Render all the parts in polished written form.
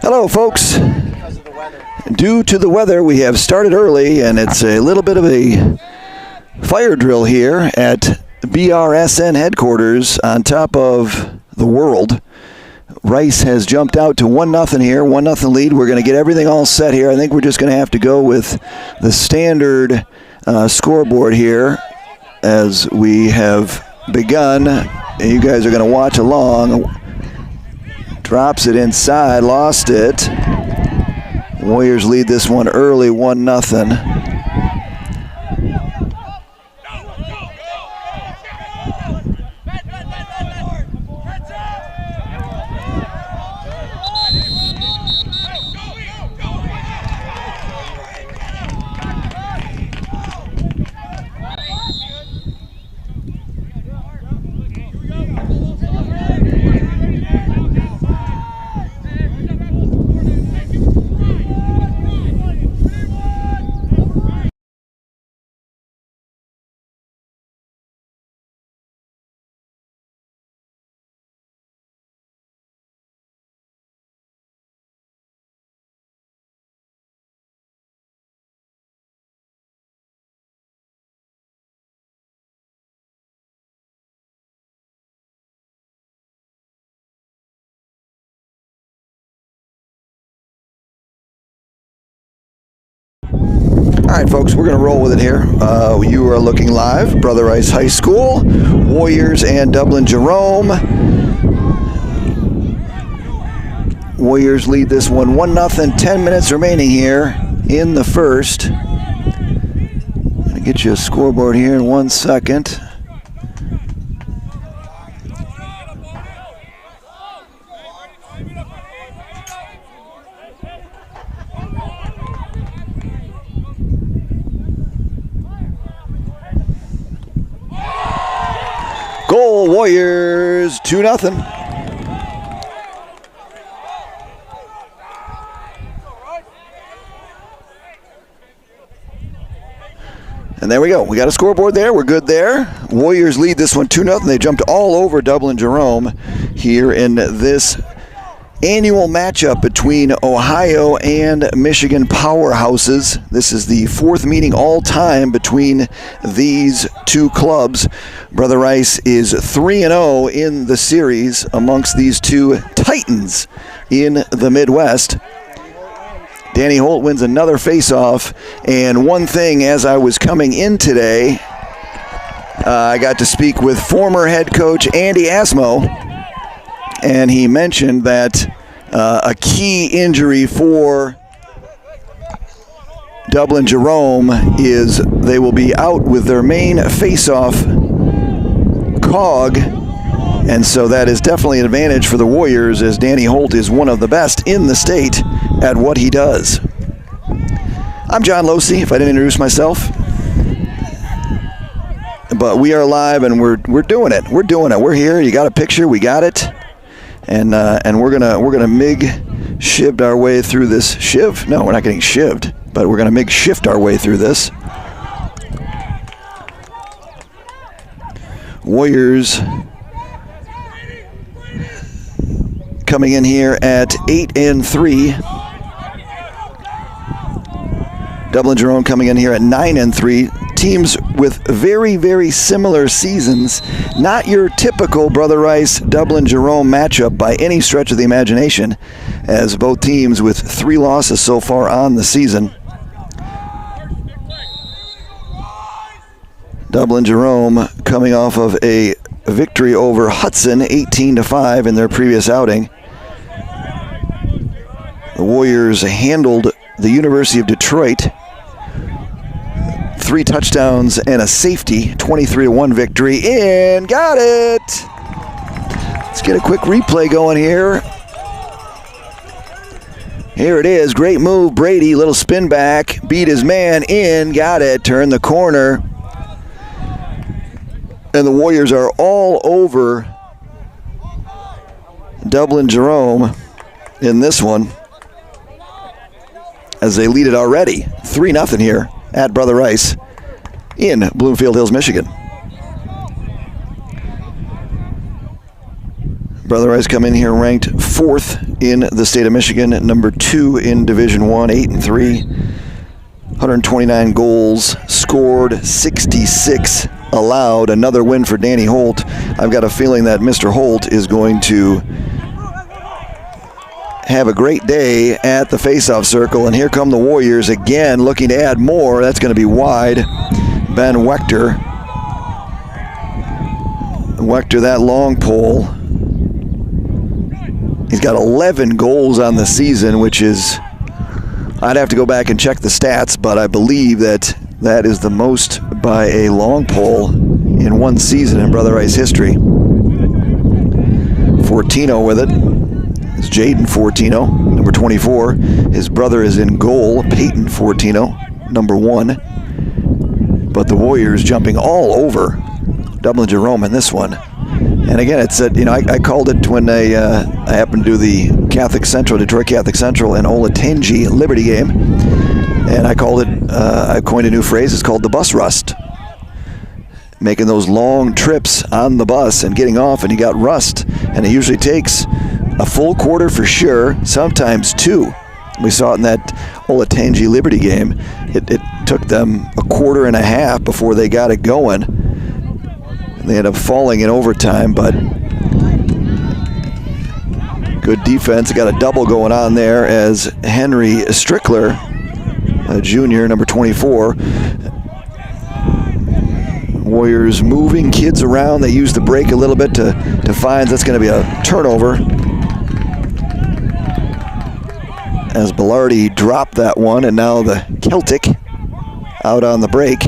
Hello, folks. Due to the weather, we have started early, and it's a little bit of a fire drill here at BRSN headquarters on top of the world. Rice has jumped out to 1-0 here, 1-0 lead. We're going to get everything all set here. I think we're just going to have to go with the standard scoreboard here as we have begun. And you guys are going to watch along. Drops it inside, lost it. Warriors lead this one early, 1-0. All right, folks, we're going to roll with it here. You are looking live. Brother Rice High School, Warriors and Dublin Jerome. Warriors lead this one 1-0, 10 minutes remaining here in the first. I'm going to get you a scoreboard here in 1 second. Goal, Warriors, 2-0. And there we go. We got a scoreboard there. We're good there. Warriors lead this one 2-0. They jumped all over Dublin Jerome here in this annual matchup between Ohio and Michigan powerhouses. This is the fourth meeting all time between these two clubs. Brother Rice is 3-0 in the series amongst these two titans in the Midwest. Danny Holt wins another face-off. And one thing, as I was coming in today, I got to speak with former head coach Andy Asmo. And he mentioned that a key injury for Dublin Jerome is they will be out with their main face-off cog. And so that is definitely an advantage for the Warriors, as Danny Holt is one of the best in the state at what he does. I'm John Losey, if I didn't introduce myself. But we are live, and we're doing it. We're doing it. We're here. You got a picture. We got it. And we're gonna MIG-shived our way through this. Shiv? No, we're not getting shivved, but we're gonna MIG-shift our way through this. Warriors coming in here at 8-3. Dublin Jerome coming in here at 9-3. Teams with very, very similar seasons. Not your typical Brother Rice Dublin Jerome matchup by any stretch of the imagination, as both teams with 3 losses so far on the season. Dublin Jerome coming off of a victory over Hudson 18-5 in their previous outing. The Warriors handled the University of Detroit. 3 touchdowns and a safety, 23-1 victory, and got it! Let's get a quick replay going here. Here it is, great move, Brady, little spin back, beat his man in, got it, turned the corner. And the Warriors are all over Dublin Jerome in this one, as they lead it already, 3-0 here at Brother Rice in Bloomfield Hills, Michigan. Brother Rice come in here ranked 4th in the state of Michigan, number 2 in Division 1, 8-3. 129 goals scored, 66 allowed. Another win for Danny Holt. I've got a feeling that Mr. Holt is going to have a great day at the faceoff circle. And here come the Warriors again, looking to add more. That's going to be wide. Ben Wechter. Wechter, that long pole. He's got 11 goals on the season, which is, I'd have to go back and check the stats, but I believe that is the most by a long pole in one season in Brother Rice history. Fortino with it. It's Jaden Fortino, number 24. His brother is in goal, Peyton Fortino, number 1. But the Warriors jumping all over Dublin Jerome in this one. And again, it's I called it when I happened to do the Detroit Catholic Central and Olatenji Liberty game, and I called it. I coined a new phrase. It's called the bus rust. Making those long trips on the bus and getting off, and you got rust, and it usually takes a full quarter for sure, sometimes 2. We saw it in that Olatenji Liberty game. It took them a quarter and a half before they got it going. They ended up falling in overtime, but good defense. Got a double going on there as Henry Strickler, a junior, number 24. Warriors moving kids around. They use the break a little bit to find that's going to be a turnover. As Bellardi dropped that one, and now the Celtic out on the break.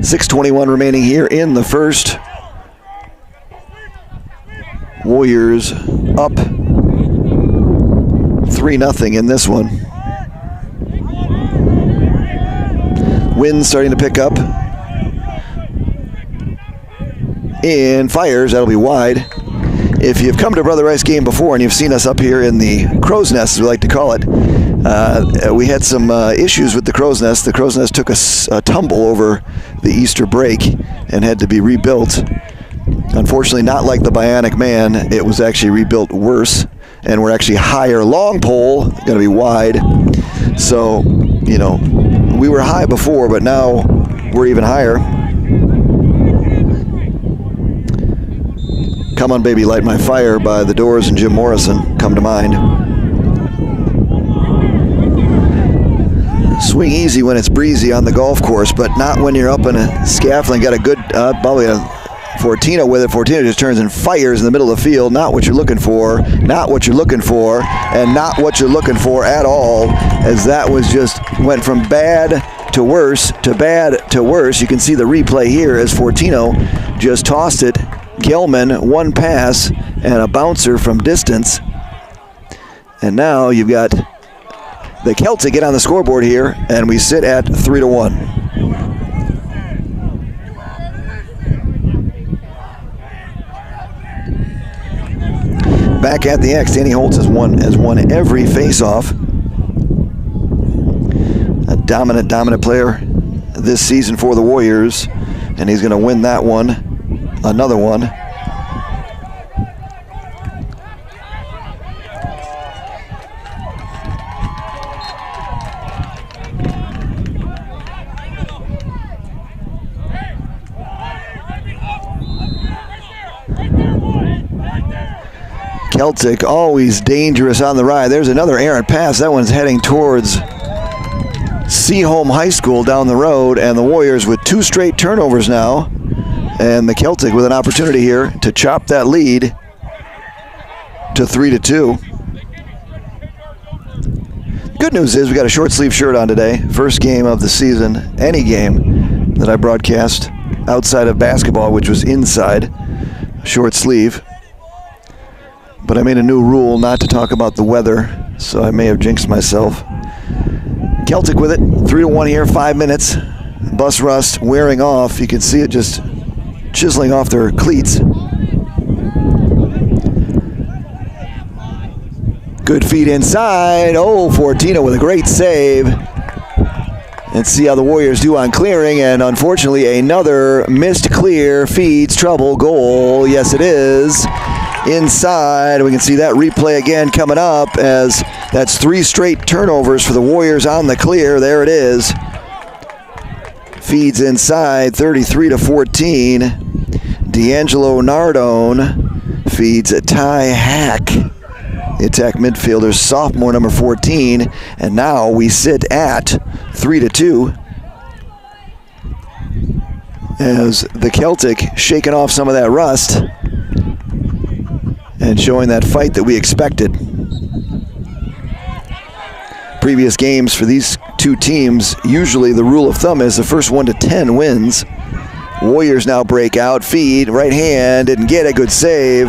.6:21 remaining here in the first. Warriors up 3-0 in this one. Wind starting to pick up. And fires, that'll be wide. If you've come to a Brother Rice game before and you've seen us up here in the Crow's Nest, as we like to call it, we had some issues with the Crow's Nest. The Crow's Nest took a tumble over the Easter break and had to be rebuilt. Unfortunately, not like the Bionic Man. It was actually rebuilt worse, and we're actually higher. Long pole, going to be wide. So, we were high before, but now we're even higher. Come On Baby Light My Fire by The Doors and Jim Morrison come to mind. Swing easy when it's breezy on the golf course, but not when you're up in a scaffolding. Got a good, probably a Fortino with it. Fortino just turns and fires in the middle of the field. Not what you're looking for, not what you're looking for, and not what you're looking for at all, as that was just went from bad to worse to bad to worse. You can see the replay here as Fortino just tossed it. Gelman, one pass and a bouncer from distance. And now you've got the Celtic get on the scoreboard here, and we sit at 3-1. Back at the X, Danny Holtz has won every face-off. A dominant player this season for the Warriors, and he's going to win that one. Another one. Celtic always dangerous on the ride. There's another errant pass. That one's heading towards Seaholm High School down the road, and the Warriors with 2 straight turnovers now. And the Celtic with an opportunity here to chop that lead to 3-2. Good news is we got a short sleeve shirt on today. First game of the season, any game that I broadcast outside of basketball, which was inside, short sleeve. But I made a new rule not to talk about the weather, so I may have jinxed myself. Celtic with it, 3-1 here, 5 minutes. Bus rust wearing off. You can see it just chiseling off their cleats. Good feed inside. Oh, Fortino with a great save. And see how the Warriors do on clearing, and unfortunately another missed clear feeds trouble. Goal, yes it is. Inside, we can see that replay again coming up, as that's 3 straight turnovers for the Warriors on the clear. There it is. Feeds inside, 33-14. D'Angelo Nardone feeds Ty Hack, the attack midfielder, sophomore, number 14. And now we sit at 3-2. As the Celtic shaking off some of that rust and showing that fight that we expected. Previous games for these two teams, usually the rule of thumb is the first 1 to 10 wins. Warriors now break out, feed, right hand, didn't get a good save.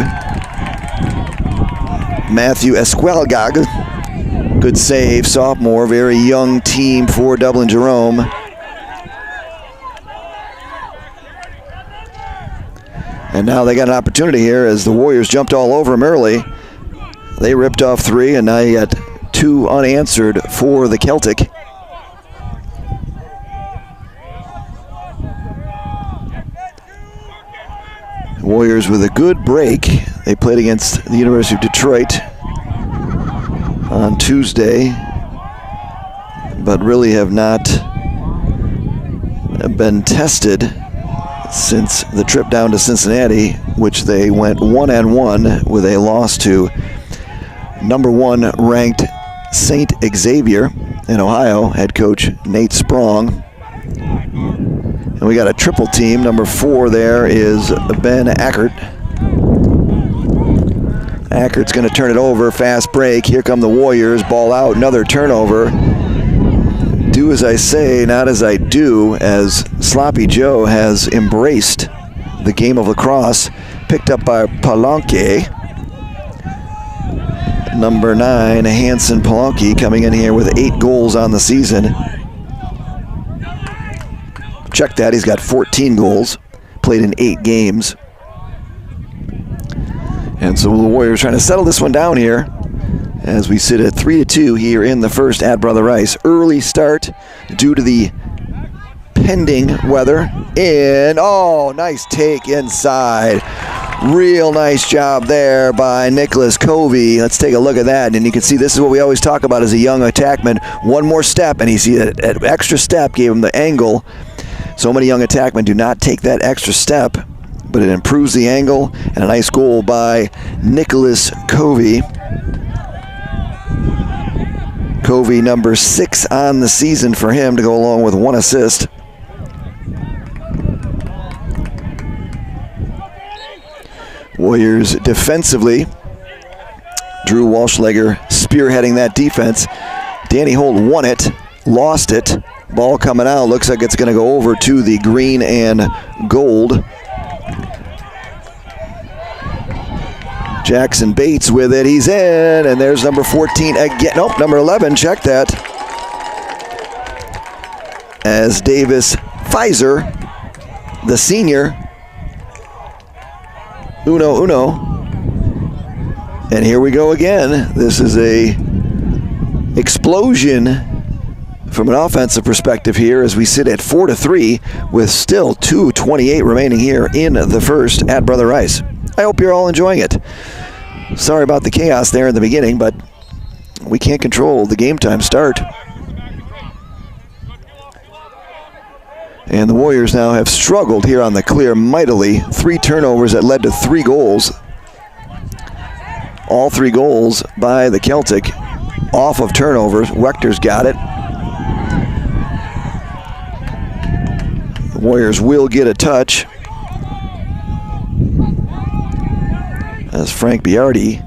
Matthew Esquelgag, good save, sophomore, very young team for Dublin Jerome. And now they got an opportunity here as the Warriors jumped all over them early. They ripped off 3, and now you got 2 unanswered for the Celtic. Warriors with a good break. They played against the University of Detroit on Tuesday, but really have not been tested since the trip down to Cincinnati, which they went 1-1 with a loss to number 1 ranked St. Xavier in Ohio, head coach Nate Sprong. And we got a triple team. Number 4 there is Ben Ackert. Ackert's going to turn it over, fast break. Here come the Warriors, ball out, another turnover. Do as I say, not as I do, as Sloppy Joe has embraced the game of lacrosse. Picked up by Palanque. Number 9, Hanson Palanque, coming in here with 8 goals on the season. Check that, he's got 14 goals, played in 8 games. And so the Warriors trying to settle this one down here as we sit at 3-2 here in the first at Brother Rice. Early start due to the pending weather. And, oh, nice take inside. Real nice job there by Nicholas Covey. Let's take a look at that. And you can see this is what we always talk about as a young attackman. One more step, and you see that extra step gave him the angle. So many young attackmen do not take that extra step, but it improves the angle, and a nice goal by Nicholas Covey. Covey, number 6 on the season for him, to go along with 1 assist. Warriors defensively. Drew Walschlager spearheading that defense. Danny Holt won it, lost it. Ball coming out, looks like it's going to go over to the green and gold. Jackson Bates with it, he's in, and there's number 14 again. Nope, number 11, check that. As Davis Pfizer, the senior, uno. And here we go again. This is a explosion from an offensive perspective here as we sit at 4-3 with still 2:28 remaining here in the first at Brother Rice. I hope you're all enjoying it. Sorry about the chaos there in the beginning, but we can't control the game time start. And the Warriors now have struggled here on the clear mightily. 3 turnovers that led to 3 goals. All 3 goals by the Celtic off of turnovers. Wechter's got it. The Warriors will get a touch as Frank Biardi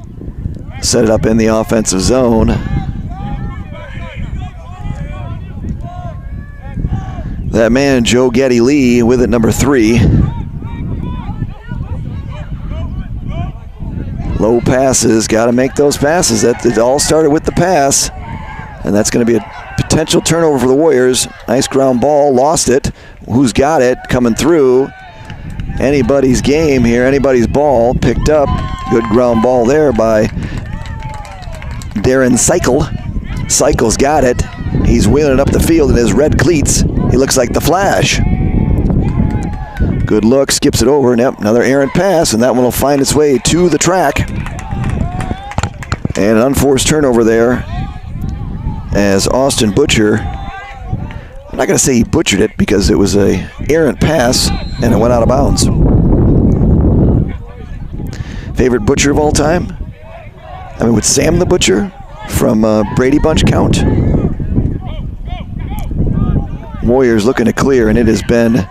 set it up in the offensive zone. That man, Joe Getty Lee, with it, number 3. Low passes, got to make those passes. It all started with the pass, and that's going to be a potential turnover for the Warriors. Nice ground ball, lost it. Who's got it? Coming through. Anybody's game here, anybody's ball, picked up. Good ground ball there by Darren Cycle. Cycle's got it. He's wheeling it up the field in his red cleats. He looks like the Flash. Good look, skips it over, and yep, another errant pass, and that one will find its way to the track. And an unforced turnover there as Austin Butcher, I'm not going to say he butchered it because it was a errant pass and it went out of bounds. Favorite Butcher of all time? I mean, would Sam the Butcher from Brady Bunch count? Warriors looking to clear, and it has been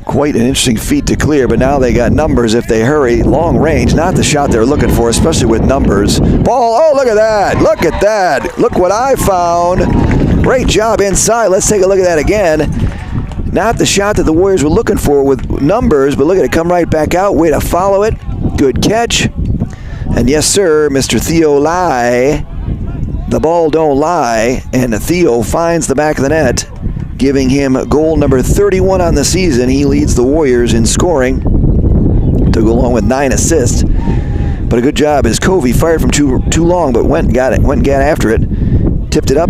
quite an interesting feat to clear, but now they got numbers if they hurry. Long range, not the shot they're looking for, especially with numbers. Ball, oh, look at that. Look at that. Look what I found. Great job inside. Let's take a look at that again. Not the shot that the Warriors were looking for with numbers, but look at it come right back out. Way to follow it. Good catch. And yes, sir, Mr. Theo Lai. The ball don't lie, and Theo finds the back of the net, giving him goal number 31 on the season. He leads the Warriors in scoring to go along with 9 assists. But a good job as Covey fired from too long, but went and got after it, tipped it up,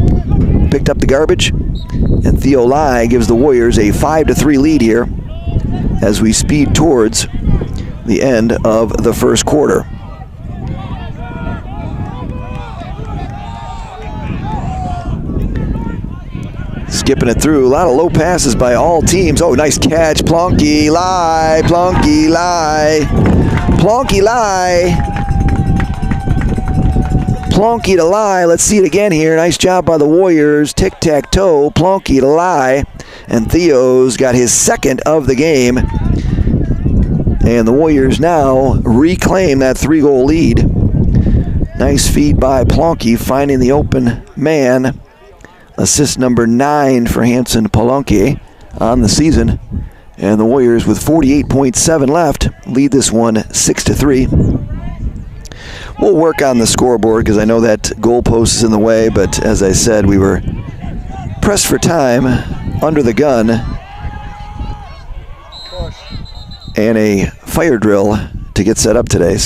picked up the garbage, and Theo Lai gives the Warriors a 5-3 lead here as we speed towards the end of the first quarter. Skipping it through. A lot of low passes by all teams. Oh, nice catch. Plonky Lai. Plonky Lai. Plonky Lai. Plonky to Lai. Let's see it again here. Nice job by the Warriors. Tic-tac-toe. Plonky to Lai. And Theo's got his second of the game. And the Warriors now reclaim that 3-goal lead. Nice feed by Plonky, finding the open man. Assist number 9 for Hanson Palanque on the season. And the Warriors, with 48.7 left, lead this one 6-3. We'll work on the scoreboard because I know that goalpost is in the way, but as I said, we were pressed for time, under the gun, and a fire drill to get set up today.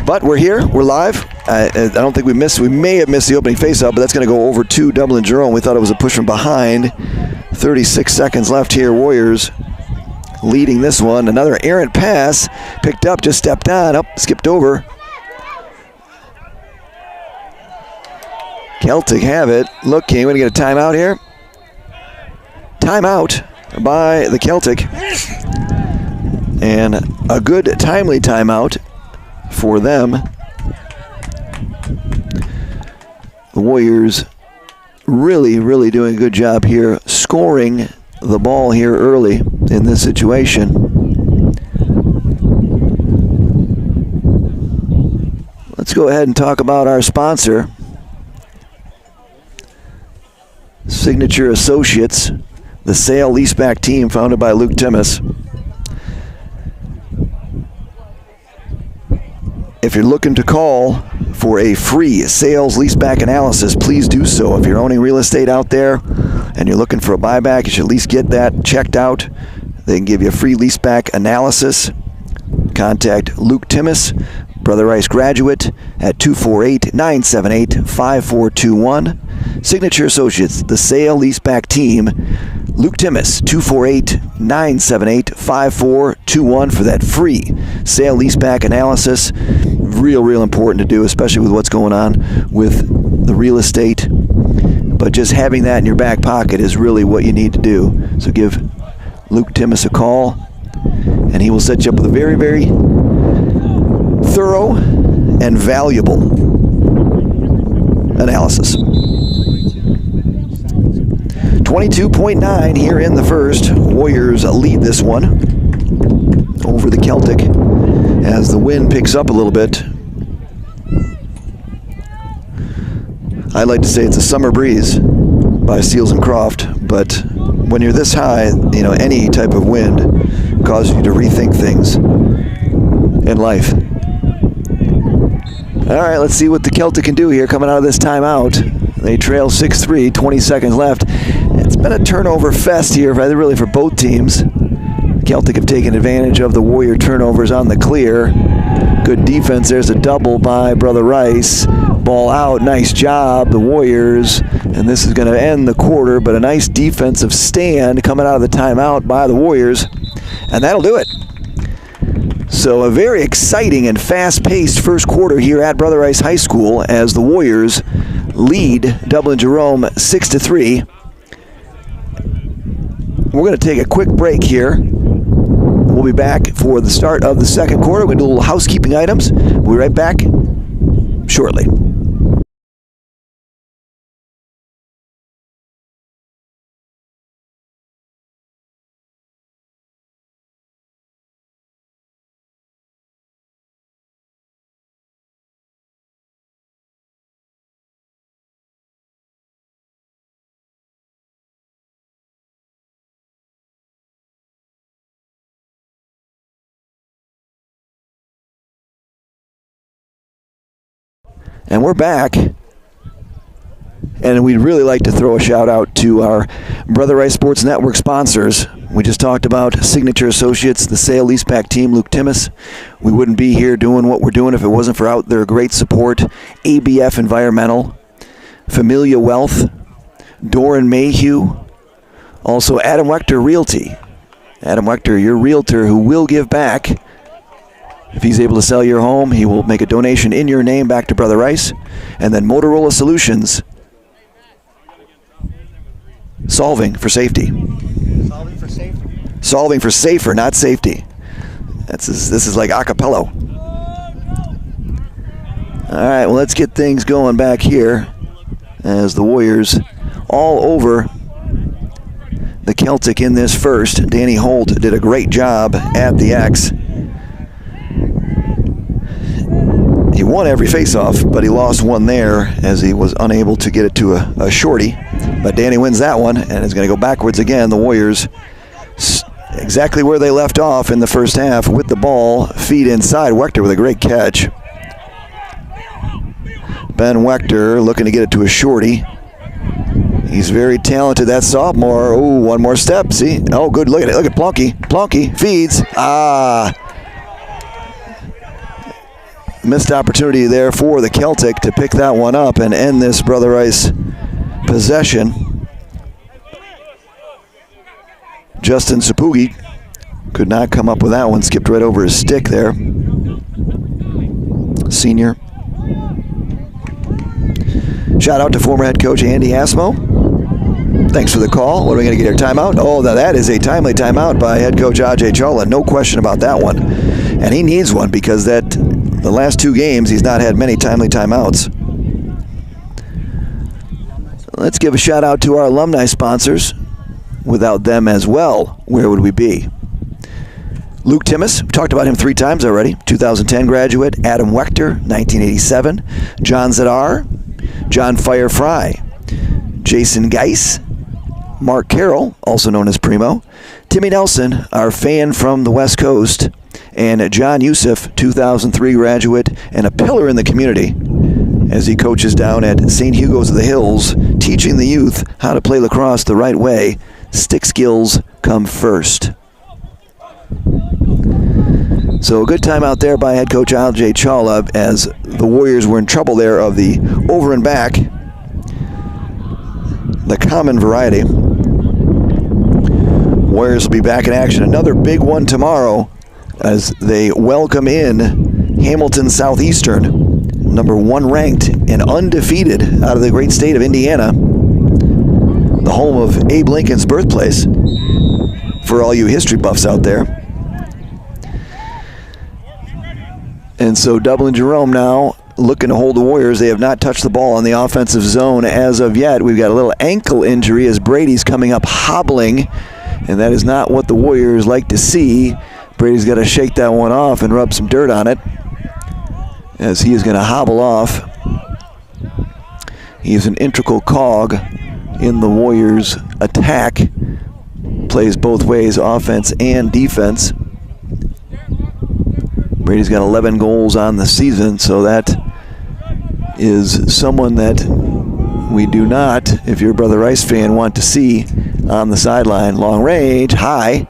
But we're here, we're live. I don't think we may have missed the opening faceoff, but that's going to go over to Dublin Jerome. We thought it was a push from behind. 36 seconds left here. Warriors leading this one. Another errant pass. Picked up, just stepped on. Skipped over. Celtic have it. Look, can we get a timeout here? Timeout by the Celtic. And a good, timely timeout for them. The Warriors really, really doing a good job here, scoring the ball here early in this situation. Let's go ahead and talk about our sponsor, Signature Associates, the sale leaseback team founded by Luke Timmis. If you're looking to call for a free sales leaseback analysis, please do so. If you're owning real estate out there and you're looking for a buyback, you should at least get that checked out. They can give you a free leaseback analysis. Contact Luke Timmis, Brother Rice graduate, at 248-978-5421. Signature Associates, the sale leaseback team. Luke Timmis, 248-978-5421 for that free sale leaseback analysis. Real important to do, especially with what's going on with the real estate. But just having that in your back pocket is really what you need to do. So give Luke Timmis a call, and he will set you up with a very, very thorough and valuable analysis. 22.9 here in the first. Warriors lead this one over the Celtic as the wind picks up a little bit. I like to say it's a summer breeze by Seals and Croft, but when you're this high, any type of wind causes you to rethink things in life. All right, let's see what the Celtic can do here coming out of this timeout. They trail 6-3, 20 seconds left. It's been a turnover fest here, really for both teams. Celtic have taken advantage of the Warrior turnovers on the clear. Good defense. There's a double by Brother Rice. ball out. Nice job, the Warriors. And this is going to end the quarter, but a nice defensive stand coming out of the timeout by the Warriors. And that'll do it. So a very exciting and fast-paced first quarter here at Brother Rice High School as the Warriors lead Dublin Jerome 6-3. We're going to take a quick break here. We'll be back for the start of the second quarter. We're going to do a little housekeeping items. We'll be right back shortly. And we're back, and we'd really like to throw a shout out to our Brother Rice Sports Network sponsors. We just talked about Signature Associates, the sale leaseback team, Luke Timmis. We wouldn't be here doing what we're doing if it wasn't for their great support. ABF Environmental, Familia Wealth, Doran Mayhew, also Adam Wechter Realty. Adam Wechter, your realtor who will give back. If he's able to sell your home, he will make a donation in your name back to Brother Rice. And then Motorola Solutions, solving for safety. Solving for safety. Solving for safer, not safety. This is like a cappella. All right, well, let's get things going back here as the Warriors all over the Celtic in this first. Danny Holt did a great job at the X. He won every faceoff, but he lost one there as he was unable to get it to a shorty. But Danny wins that one and is going to go backwards again. The Warriors exactly where they left off in the first half with the ball, feed inside. Wechter with a great catch. Ben Wechter looking to get it to a shorty. He's very talented, that sophomore. Oh, one more step, see? Oh, good, look at it. Look at Plonky. Plonky feeds. Missed opportunity there for the Celtic to pick that one up and end this Brother Rice possession. Justin Sapugi could not come up with that one. Skipped right over his stick there. Senior. Shout out to former head coach Andy Asmo. Thanks for the call. What are we going to get here? Timeout? Oh, that is a timely timeout by head coach Ajay Chawla. No question about that one. And he needs one because the last two games he's not had many timely timeouts. Let's give a shout out to our alumni sponsors. Without them as well, where would we be? Luke Timmis, we talked about him 3 times already. 2010 graduate. Adam Wechter, 1987. John Zadar, John Fire Fry, Jason Geis, Mark Carroll, also known as Primo, Timmy Nelson, our fan from the West Coast, and John Youssef, 2003 graduate and a pillar in the community as he coaches down at St. Hugo's of the Hills, teaching the youth how to play lacrosse the right way. Stick skills come first. So a good time out there by head coach Ajay Chawla as the Warriors were in trouble there of the over and back, the common variety. Warriors will be back in action. Another big one tomorrow as they welcome in Hamilton Southeastern, number 1 ranked and undefeated out of the great state of Indiana, the home of Abe Lincoln's birthplace, for all you history buffs out there. And so Dublin Jerome now looking to hold the Warriors. They have not touched the ball on the offensive zone as of yet. We've got a little ankle injury as Brady's coming up hobbling, and that is not what the Warriors like to see. Brady's got to shake that one off and rub some dirt on it as he is going to hobble off. He is an integral cog in the Warriors' attack. Plays both ways, offense and defense. Brady's got 11 goals on the season, so that is someone that we do not, if you're a Brother Rice fan, want to see on the sideline. Long range, high,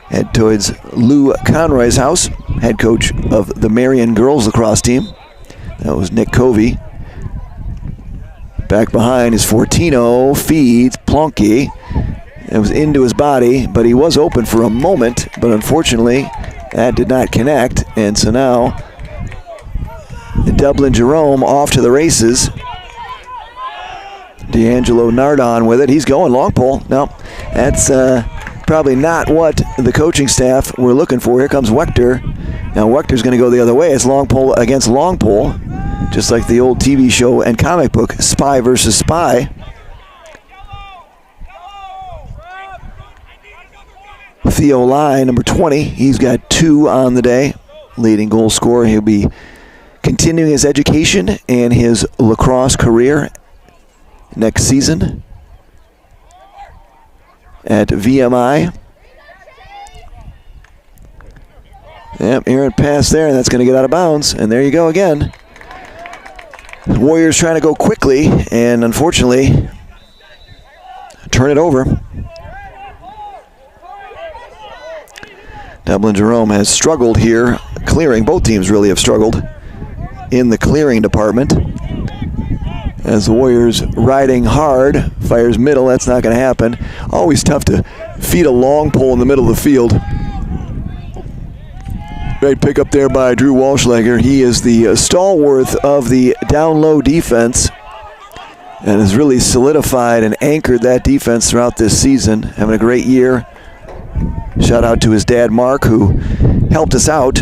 head towards Lou Conroy's house, head coach of the Marion girls lacrosse team. That was Nick Covey. Back behind is Fortino, feeds Plonky. It was into his body, but he was open for a moment, but unfortunately that did not connect, and so now Dublin Jerome off to the races. D'Angelo Nardon with it. He's going long pole. No, that's probably not what the coaching staff were looking for. Here comes Wechter. Now Wechter's going to go the other way. It's long pole against long pole, just like the old TV show and comic book, Spy versus Spy. Theo Lai, number 20, he's got 2 on the day. Leading goal scorer. He'll be continuing his education and his lacrosse career next season at VMI. Yep, errant pass there, and that's going to get out of bounds. And there you go again. The Warriors trying to go quickly, and unfortunately, turn it over. Dublin Jerome has struggled here clearing. Both teams really have struggled in the clearing department. As the Warriors riding hard, fires middle, that's not going to happen. Always tough to feed a long pole in the middle of the field. Great pickup there by Drew Walschlager. He is the stalwart of the down low defense and has really solidified and anchored that defense throughout this season. Having a great year. Shout out to his dad, Mark, who helped us out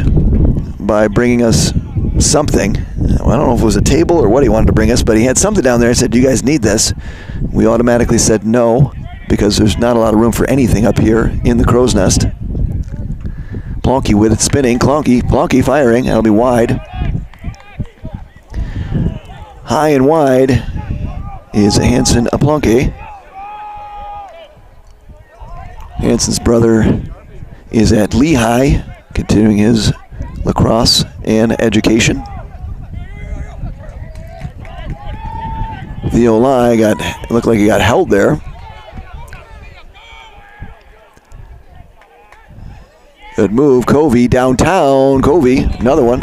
by bringing us something. I don't know if it was a table or what he wanted to bring us, but he had something down there and said, "Do you guys need this?" We automatically said no, because there's not a lot of room for anything up here in the crow's nest. Plonky with it spinning. Plonky firing. That'll be wide. High and wide is Hanson Plonky. Hanson's brother is at Lehigh, continuing his lacrosse and education. Theo Lai looked like he got held there. Good move, Covey downtown. Covey, another one.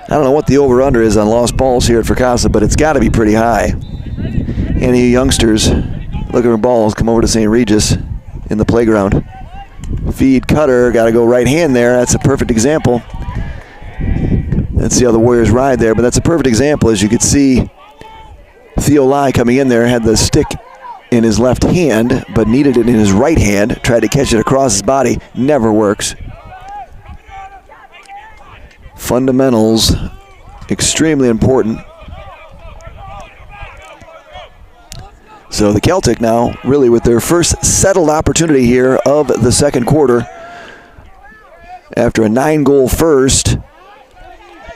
I don't know what the over-under is on lost balls here at Fracassa, but it's got to be pretty high. Any youngsters looking for balls come over to St. Regis in the playground. Feed Cutter, got to go right hand there. That's a perfect example. Let's see how the Warriors ride there, but that's a perfect example. As you could see, Theo Lai coming in there had the stick in his left hand, but needed it in his right hand. Tried to catch it across his body. Never works. Fundamentals, extremely important. So the Celtic now really with their first settled opportunity here of the second quarter. After a 9-goal first,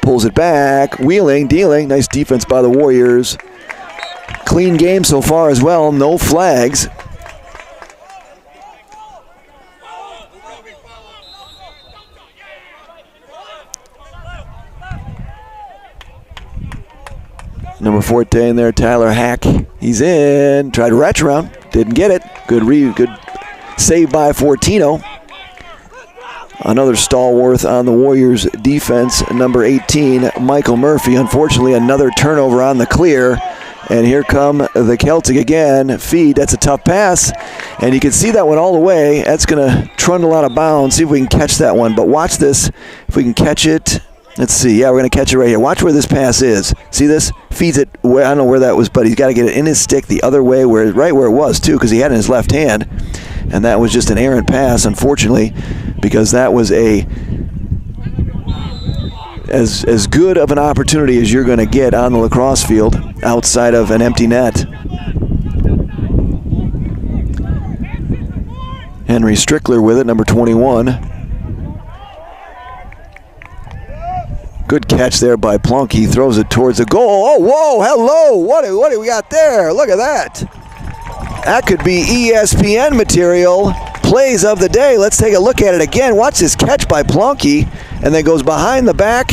pulls it back, wheeling, dealing. Nice defense by the Warriors. Clean game so far as well, no flags. Number 14 there, Tyler Hack. He's in. Tried to ratchet around. Didn't get it. Good save by Fortino. Another stalwart on the Warriors defense, number 18, Michael Murphy. Unfortunately, another turnover on the clear. And here come the Celtic again. Feed, that's a tough pass. And you can see that one all the way. That's going to trundle out of bounds. See if we can catch that one. But watch this. If we can catch it. Let's see. Yeah, we're going to catch it right here. Watch where this pass is. See this? Feeds it. I don't know where that was, but he's got to get it in his stick the other way, right where it was, too, because he had it in his left hand. And that was just an errant pass, unfortunately, because that was as good of an opportunity as you're going to get on the lacrosse field outside of an empty net. Henry Strickler with it, number 21. Good catch there by Plonky. Throws it towards the goal. Oh, whoa, hello. What do we got there? Look at that. That could be ESPN material. Plays of the day. Let's take a look at it again. Watch this catch by Plonky. And then goes behind the back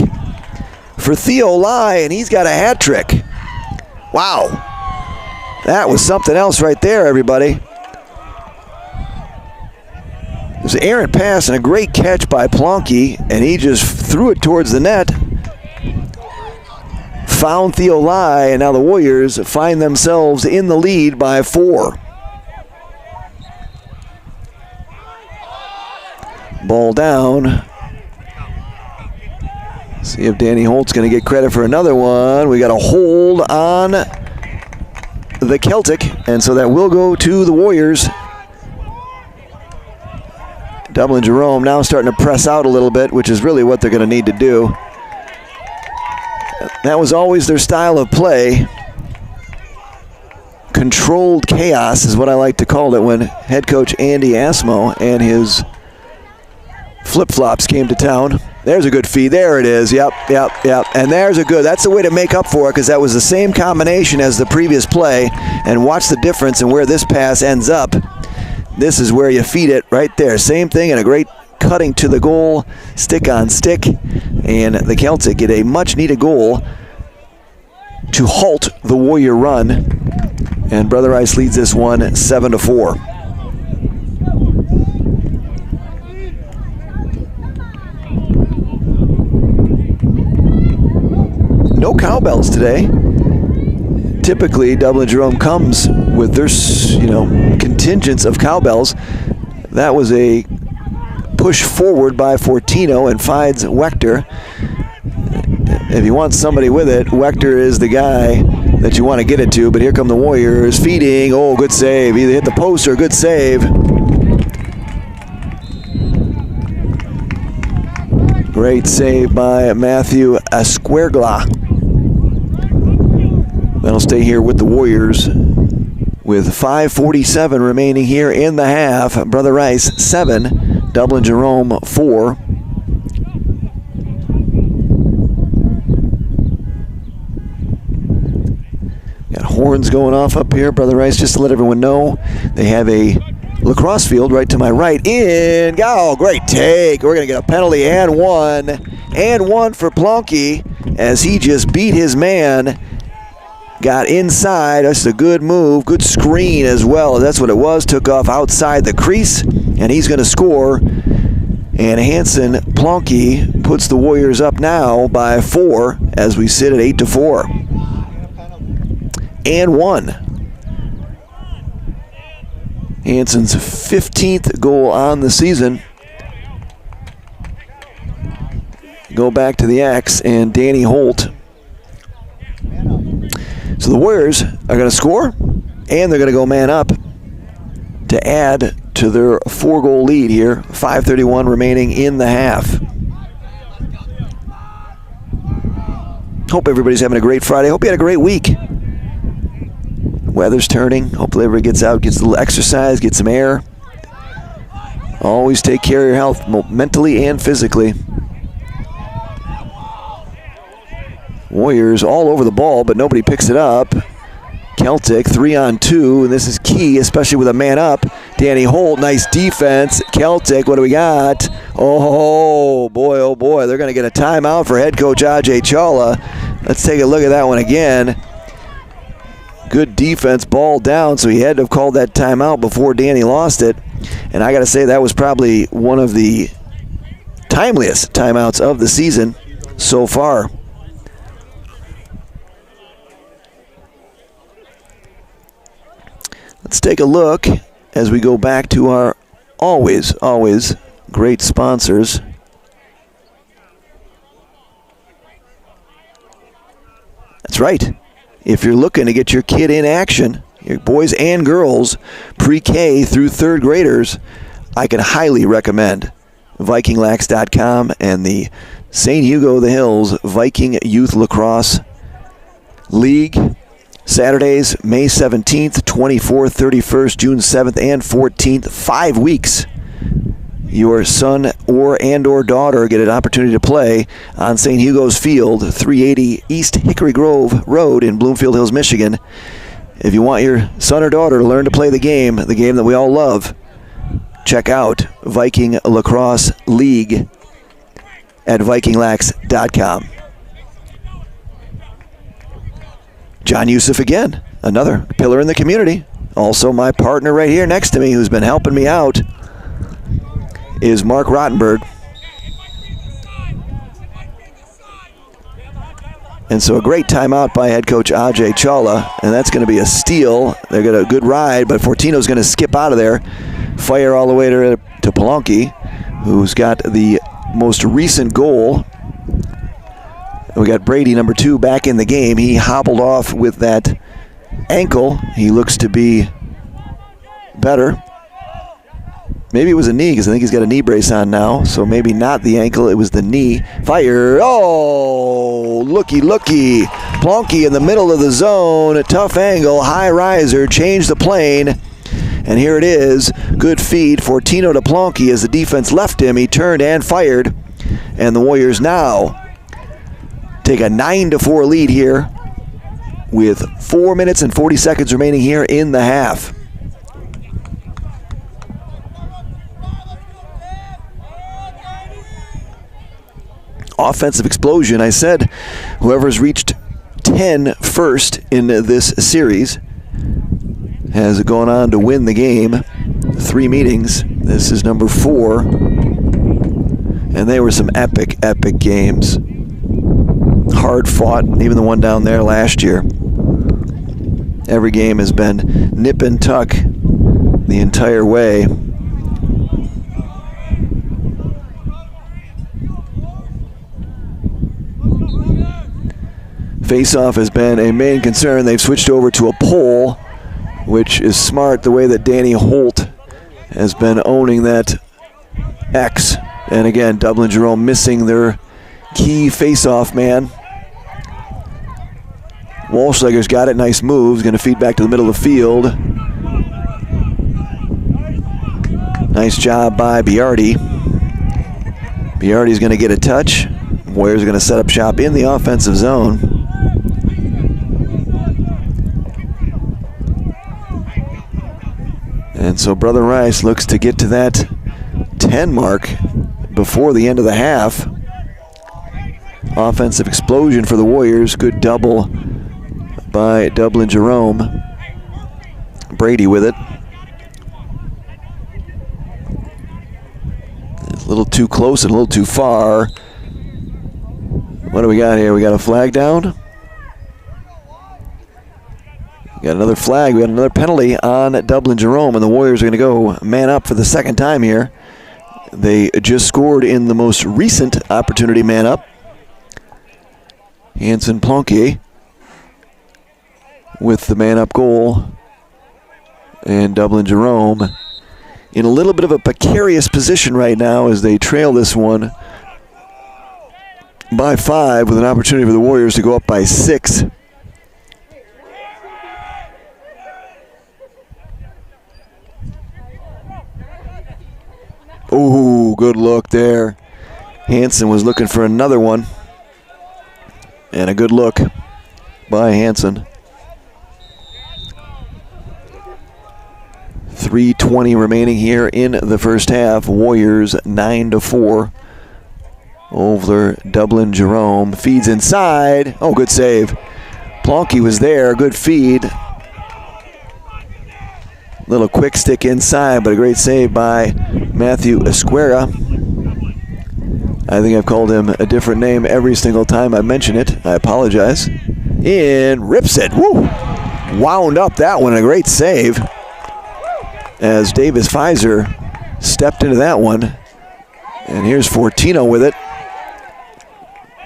for Theo Lai, and he's got a hat trick. Wow. That was something else right there, everybody. It was an errant pass and a great catch by Plonky, and he just threw it towards the net. found Theo Lai, and now the Warriors find themselves in the lead by 4. Ball down. See if Danny Holt's going to get credit for another one. We got a hold on the Celtic, and so that will go to the Warriors. Dublin Jerome now starting to press out a little bit, which is really what they're going to need to do. That was always their style of play. Controlled chaos is what I like to call it when head coach Andy Asmo and his flip-flops came to town. There's a good feed. There it is. Yep. And there's a good. That's the way to make up for it, because that was the same combination as the previous play. And watch the difference in where this pass ends up. This is where you feed it right there. Same thing, and a great cutting to the goal, stick on stick. And the Celtic get a much-needed goal to halt the Warrior run. And Brother Rice leads this one 7-4. No cowbells today. Typically, Dublin Jerome comes with their, contingents of cowbells. That was a push forward by Fortino and finds Wechter. If you want somebody with it, Wechter is the guy that you want to get it to, but here come the Warriors feeding. Oh, good save. Either hit the post or good save. Great save by Matthew Esquergla. That'll stay here with the Warriors with 5:47 remaining here in the half. Brother Rice 7, Dublin Jerome 4. Got horns going off up here. Brother Rice, just to let everyone know, they have a lacrosse field right to my right. In. Oh, great take. We're going to get a penalty and one. And one for Plonky as he just beat his man. Got inside. That's a good move. Good screen as well. That's what it was. Took off outside the crease. And he's going to score. And Hanson Plonky puts the Warriors up now by 4 as we sit at 8-4. And 1. Hanson's 15th goal on the season. Go back to the X and Danny Holt. So the Warriors are going to score, and they're going to go man up to add to their 4-goal lead here. 5:31 remaining in the half. Hope everybody's having a great Friday. Hope you had a great week. Weather's turning. Hopefully everybody gets out, gets a little exercise, gets some air. Always take care of your health, mentally and physically. Warriors all over the ball, but nobody picks it up. Celtic 3-on-2, and this is key, especially with a man up. Danny Holt, nice defense. Celtic, what do we got? Oh boy, they're going to get a timeout for head coach Ajay Chawla. Let's take a look at that one again. Good defense, ball down, so he had to have called that timeout before Danny lost it. And I got to say, that was probably one of the timeliest timeouts of the season so far. Let's take a look as we go back to our always great sponsors. That's right. If you're looking to get your kid in action, your boys and girls, pre-K through 3rd graders, I can highly recommend VikingLax.com and the St. Hugo the Hills Viking Youth Lacrosse League. Saturdays, May 17th, 24th, 31st, June 7th, and 14th. 5 weeks. Your son or daughter get an opportunity to play on St. Hugo's Field, 380 East Hickory Grove Road in Bloomfield Hills, Michigan. If you want your son or daughter to learn to play the game that we all love, check out Viking Lacrosse League at VikingLax.com. John Youssef again, another pillar in the community. Also my partner right here next to me who's been helping me out is Mark Rottenberg. And so a great timeout by head coach Ajay Chawla, and that's going to be a steal. They got a good ride, but Fortino's going to skip out of there. Fire all the way to Palanke, who's got the most recent goal. We got Brady, number 2, back in the game. He hobbled off with that ankle. He looks to be better. Maybe it was a knee, because I think he's got a knee brace on now, so maybe not the ankle, it was the knee. Fire, oh, looky. Palanke in the middle of the zone, a tough angle, high riser, changed the plane, and here it is. Good feed, Fortino to Palanke as the defense left him. He turned and fired, and the Warriors now take a 9-4 lead here with 4 minutes and 40 seconds remaining here in the half. Offensive explosion. I said whoever's reached 10 first in this series has gone on to win the game. 3 meetings. This is number 4. And they were some epic games. Hard fought, even the one down there last year. Every game has been nip and tuck the entire way. Face-off has been a main concern. They've switched over to a pole, which is smart, the way that Danny Holt has been owning that X. And again, Dublin Jerome missing their key face-off man. Walschlager's got it, nice moves, going to feed back to the middle of the field. Nice job by Biardi. Biardi's going to get a touch. Warriors are going to set up shop in the offensive zone. And so Brother Rice looks to get to that 10 mark before the end of the half. Offensive explosion for the Warriors. Good double by Dublin Jerome. Brady with it. A little too close and a little too far. What do we got here? We got a flag down. We got another flag. We got another penalty on Dublin Jerome, and the Warriors are going to go man up for the second time here. They just scored in the most recent opportunity man up. Hansen Palanke with the man up goal. And Dublin Jerome in a little bit of a precarious position right now as they trail this one by 5 with an opportunity for the Warriors to go up by 6. Ooh, good look there. Hansen was looking for another one. And a good look by Hansen. 3:20 remaining here in the first half. Warriors 9-4 over Dublin Jerome. Feeds inside. Oh, good save. Palanke was there. Good feed. Little quick stick inside, but a great save by Matthew Esquera. I think I've called him a different name every single time I mention it. I apologize. In, rips it. Woo! Wound up that one. A great save as Davis Fizer stepped into that one. And here's Fortino with it.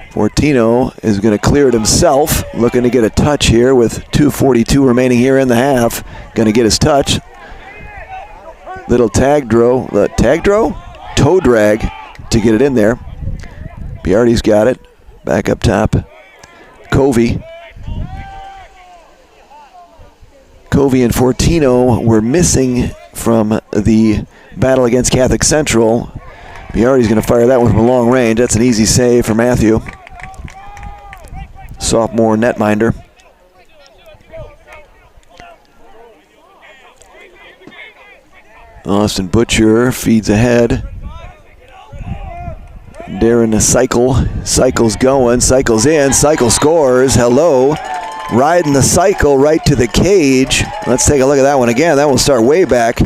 Fortino is going to clear it himself. Looking to get a touch here with 2:42 remaining here in the half. Going to get his touch. Little toe drag to get it in there. Biardi's got it. Back up top. Covey and Fortino were missing from the battle against Catholic Central. Biardi's going to fire that one from long range. That's an easy save for Matthew. Sophomore netminder. Austin Butcher feeds ahead. Darren cycles going, cycles in, cycle scores. Hello. Riding the cycle right to the cage. Let's take a look at that one again. That will start way back.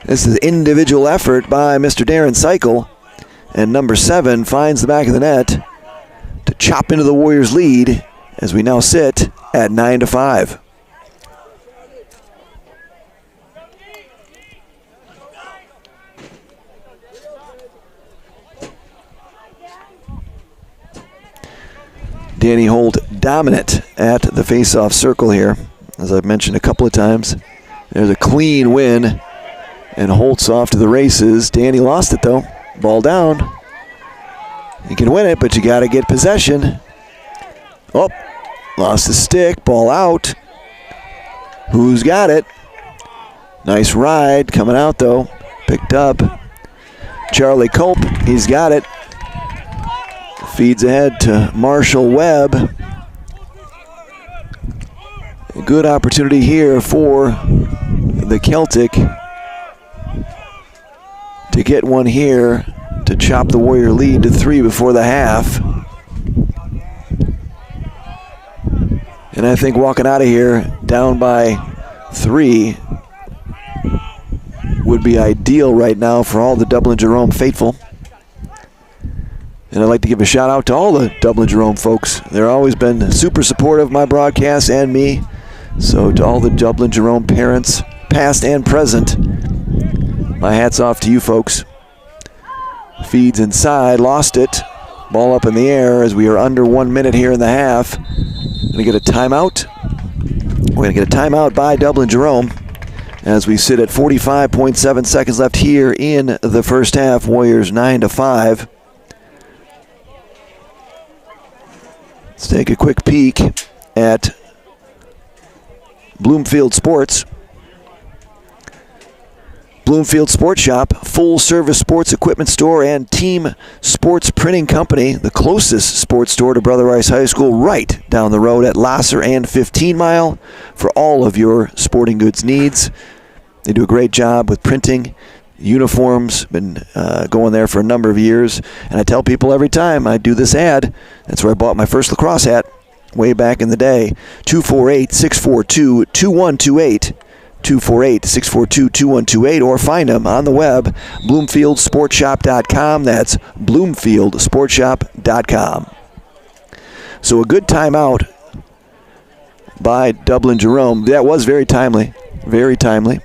This is individual effort by Mr. Darren Cycle. And number 7 finds the back of the net to chop into the Warriors' lead as we now sit at 9-5. Danny Holt dominant at the face-off circle here, as I've mentioned a couple of times. There's a clean win, and Holt's off to the races. Danny lost it though. Ball down. You can win it, but you got to get possession. Oh, lost the stick. Ball out. Who's got it? Nice ride coming out though. Picked up. Charlie Culp, he's got it. Feeds ahead to Marshall Webb. A good opportunity here for the Celtic to get one here to chop the Warrior lead to 3 before the half. And I think walking out of here down by 3 would be ideal right now for all the Dublin Jerome faithful. And I'd like to give a shout out to all the Dublin Jerome folks. They've always been super supportive of my broadcast and me. So to all the Dublin Jerome parents, past and present, my hat's off to you folks. Feeds inside, lost it. Ball up in the air as we are under 1 minute here in the half. Gonna get a timeout. We're gonna get a timeout by Dublin Jerome as we sit at 45.7 seconds left here in the first half. Warriors 9-5. Let's take a quick peek at Bloomfield Sports. Bloomfield Sports Shop, full-service sports equipment store and team sports printing company, the closest sports store to Brother Rice High School, right down the road at Lasser and 15 Mile for all of your sporting goods needs. They do a great job with printing, uniforms, been going there for a number of years. And I tell people every time I do this ad, that's where I bought my first lacrosse hat way back in the day. 248-642-2128. 248-642-2128, or find them on the web, bloomfieldsportshop.com. That's bloomfieldsportshop.com. So a good timeout by Dublin Jerome. That was very timely. Very timely.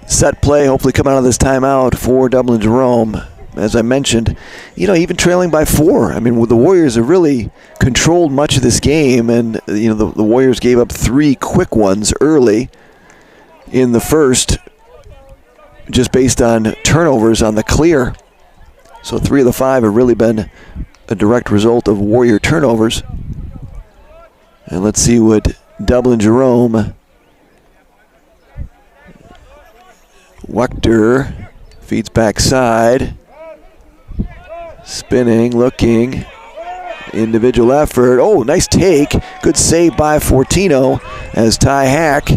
Set play, hopefully come out of this timeout for Dublin Jerome. As I mentioned, even trailing by 4. I mean, the Warriors have really controlled much of this game, and the Warriors gave up 3 quick ones early in the first, just based on turnovers on the clear. So 3 of the 5 have really been a direct result of Warrior turnovers. And let's see what Dublin Jerome. Wechter feeds backside. Spinning, looking. Individual effort. Oh, nice take. Good save by Fortino as Ty Hack.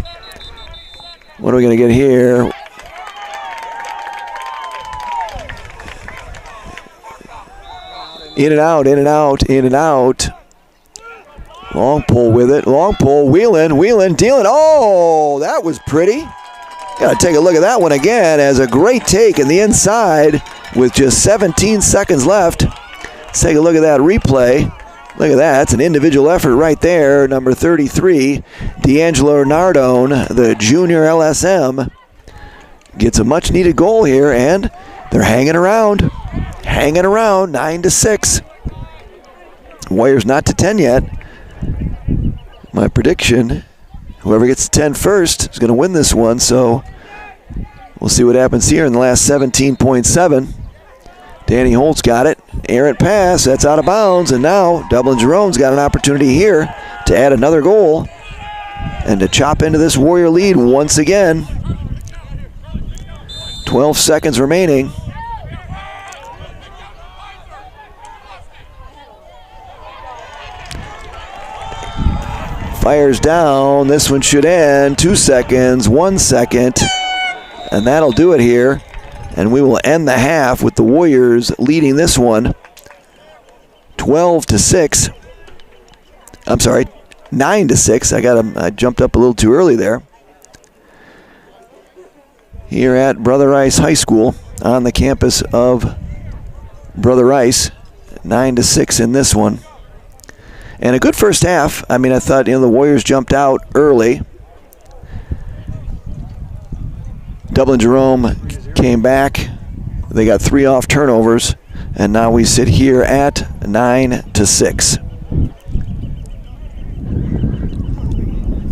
What are we going to get here? In and out, in and out, in and out. Long pull with it. Long pull. Wheeling, dealing. Oh, that was pretty. Got to take a look at that one again as a great take in the inside with just 17 seconds left. Let's take a look at that replay. Look at that. It's an individual effort right there. Number 33, D'Angelo Nardone, the junior LSM, gets a much-needed goal here, and they're hanging around. 9-6. Warriors not to 10 yet. My prediction, whoever gets to 10 first is going to win this one, so we'll see what happens here in the last 17.7. Danny Holt's got it. Errant pass, that's out of bounds, and now Dublin Jerome's got an opportunity here to add another goal and to chop into this Warrior lead once again. 12 seconds remaining. Fires down. This one should end. 2 seconds, 1 second. And that'll do it here. And we will end the half with the Warriors leading this one 12-6. I'm sorry, 9-6. I jumped up a little too early there. Here at Brother Rice High School on the campus of Brother Rice. 9-6 in this one. And a good first half. I mean, I thought, the Warriors jumped out early. Dublin Jerome came back. They got 3 off turnovers. And now we sit here at 9-6.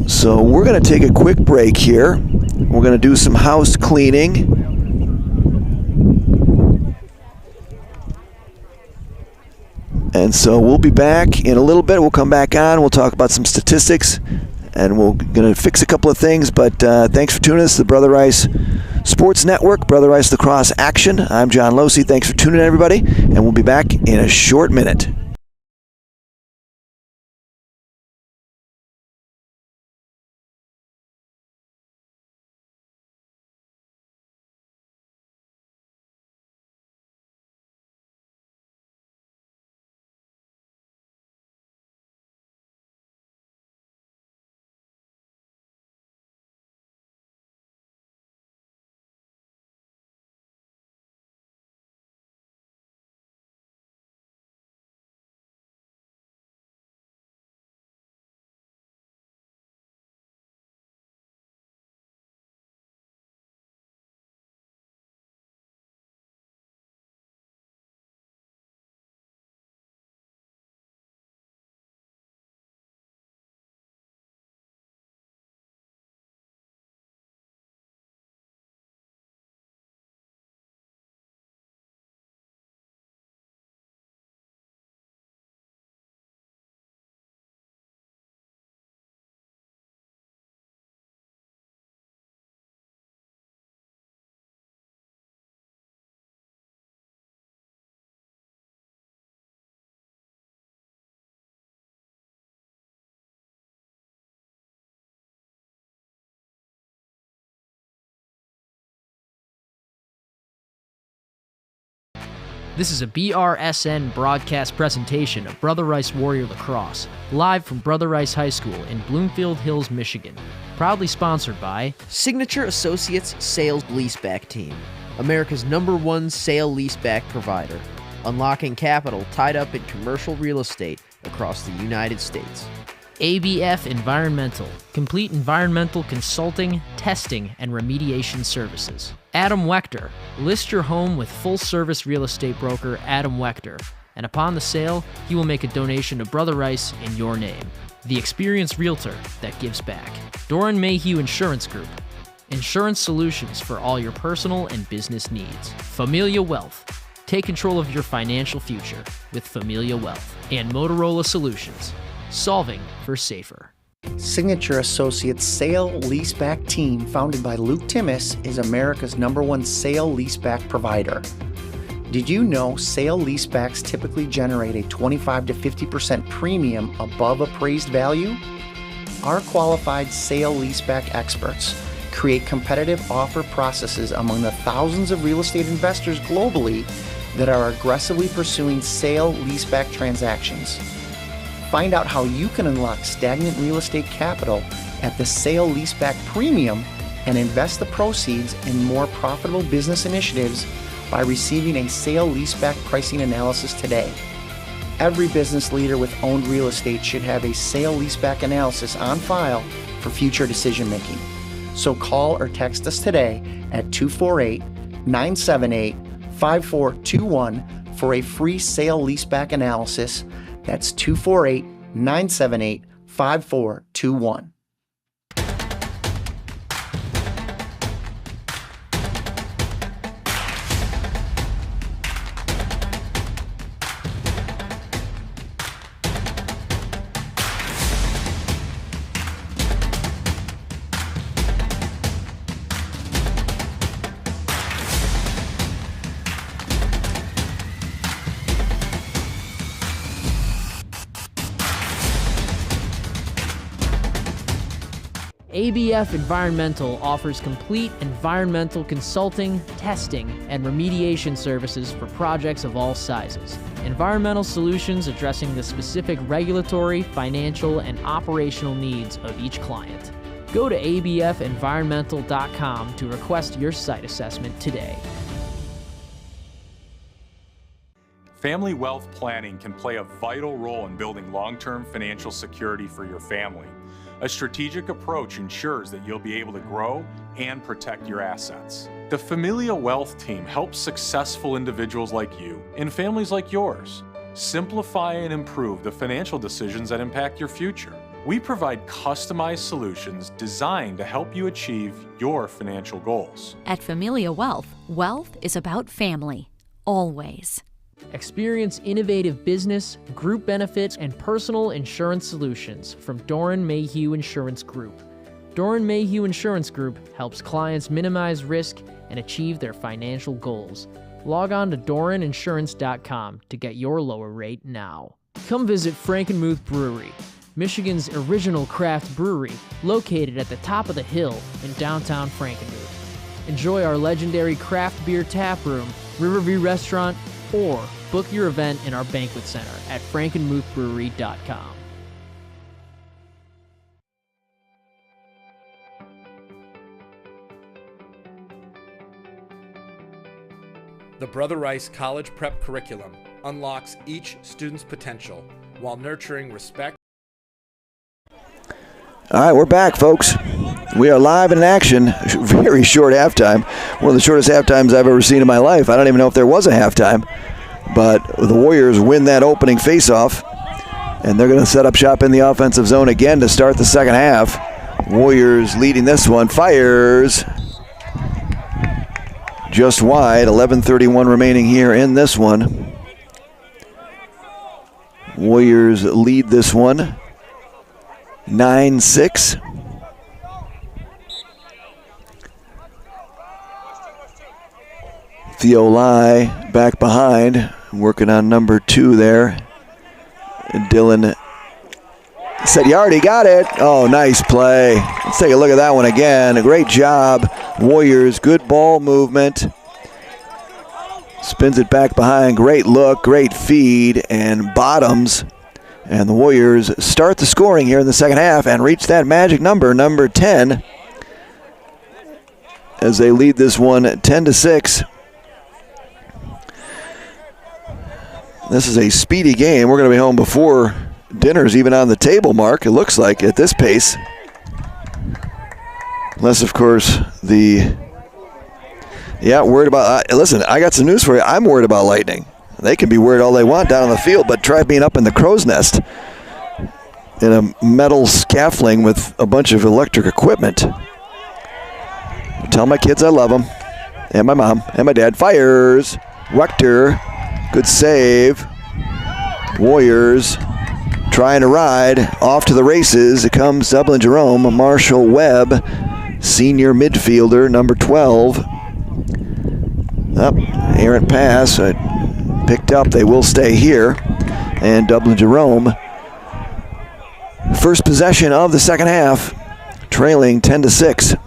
So we're going to take a quick break here. We're going to do some house cleaning. And so we'll be back in a little bit. We'll come back on. We'll talk about some statistics. And we're going to fix a couple of things. But thanks for tuning in to the Brother Rice Sports Network, Brother Rice Lacrosse Action. I'm John Losey. Thanks for tuning in, everybody. And we'll be back in a short minute. This is a BRSN broadcast presentation of Brother Rice Warrior Lacrosse, live from Brother Rice High School in Bloomfield Hills, Michigan. Proudly sponsored by Signature Associates Sales Leaseback Team, America's #1 sale leaseback provider, unlocking capital tied up in commercial real estate across the United States. ABF Environmental, complete environmental consulting, testing, and remediation services. Adam Wechter, list your home with full-service real estate broker Adam Wechter, and upon the sale, he will make a donation to Brother Rice in your name. The experienced realtor that gives back. Doran Mayhew Insurance Group, insurance solutions for all your personal and business needs. Familia Wealth, take control of your financial future with Familia Wealth. And Motorola Solutions, solving for safer. Signature Associates Sale Leaseback Team, founded by Luke Timmis, is America's #1 sale leaseback provider. Did you know sale leasebacks typically generate a 25 to 50% premium above appraised value? Our qualified sale leaseback experts create competitive offer processes among the thousands of real estate investors globally that are aggressively pursuing sale leaseback transactions. Find out how you can unlock stagnant real estate capital at the sale leaseback premium and invest the proceeds in more profitable business initiatives by receiving a sale leaseback pricing analysis today. Every business leader with owned real estate should have a sale leaseback analysis on file for future decision making. So call or text us today at 248-978-5421 for a free sale leaseback analysis. That's 248-978-5421. ABF Environmental offers complete environmental consulting, testing, and remediation services for projects of all sizes. Environmental solutions addressing the specific regulatory, financial, and operational needs of each client. Go to abfenvironmental.com to request your site assessment today. Family wealth planning can play a vital role in building long-term financial security for your family. A strategic approach ensures that you'll be able to grow and protect your assets. The Familia Wealth Team helps successful individuals like you and families like yours simplify and improve the financial decisions that impact your future. We provide customized solutions designed to help you achieve your financial goals. At Familia Wealth, wealth is about family, always. Experience innovative business, group benefits, and personal insurance solutions from Doran Mayhew Insurance Group. Doran Mayhew Insurance Group helps clients minimize risk and achieve their financial goals. Log on to doraninsurance.com to get your lower rate now. Come visit Frankenmuth Brewery, Michigan's original craft brewery, located at the top of the hill in downtown Frankenmuth. Enjoy our legendary craft beer tap room, Riverview Restaurant, or book your event in our banquet center at frankenmuthbrewery.com. The Brother Rice College Prep curriculum unlocks each student's potential while nurturing respect. All right, we're back, folks. We are live in action. Very short halftime. One of the shortest halftimes I've ever seen in my life. I don't even know if there was a halftime. But the Warriors win that opening faceoff, and they're going to set up shop in the offensive zone again to start the second half. Warriors leading this one. Fires. Just wide. 11:31 remaining here in this one. Warriors lead this one 9-6. Theo Lai back behind, working on number 2 there. And Dylan said, you already got it. Oh, nice play. Let's take a look at that one again. A great job, Warriors. Good ball movement. Spins it back behind. Great look, great feed, and bottoms. And the Warriors start the scoring here in the second half and reach that magic number, number 10, as they lead this one 10-6. This is a speedy game. We're going to be home before dinner's even on the table, Mark, it looks like, at this pace. Unless, of course, worried about, listen, I got some news for you. I'm worried about Lightning. They can be worried all they want down on the field, but try being up in the crow's nest in a metal scaffolding with a bunch of electric equipment. Tell my kids I love them, and my mom, and my dad. Fires. Wechter. Good save. Warriors trying to ride off to the races. It comes Dublin Jerome, Marshall Webb, senior midfielder, number 12. Up, errant pass, picked up. They will stay here. And Dublin Jerome, first possession of the second half, trailing 10-6.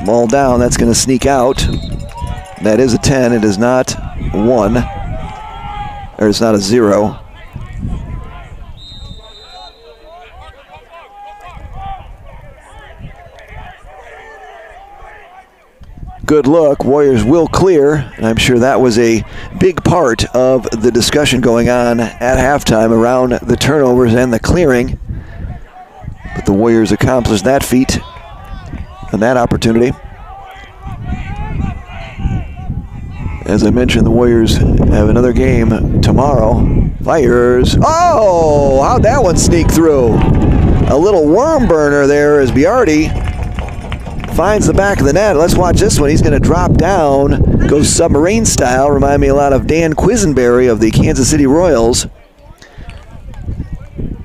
Ball down, that's going to sneak out. That is a 10, it is not 1, or it's not a 0. Good look, Warriors will clear, and I'm sure that was a big part of the discussion going on at halftime around the turnovers and the clearing. But the Warriors accomplished that feat and that opportunity. As I mentioned, the Warriors have another game tomorrow. Fires. Oh, how'd that one sneak through? A little worm burner there as Biardi finds the back of the net. Let's watch this one. He's going to drop down, goes submarine style. Remind me a lot of Dan Quisenberry of the Kansas City Royals.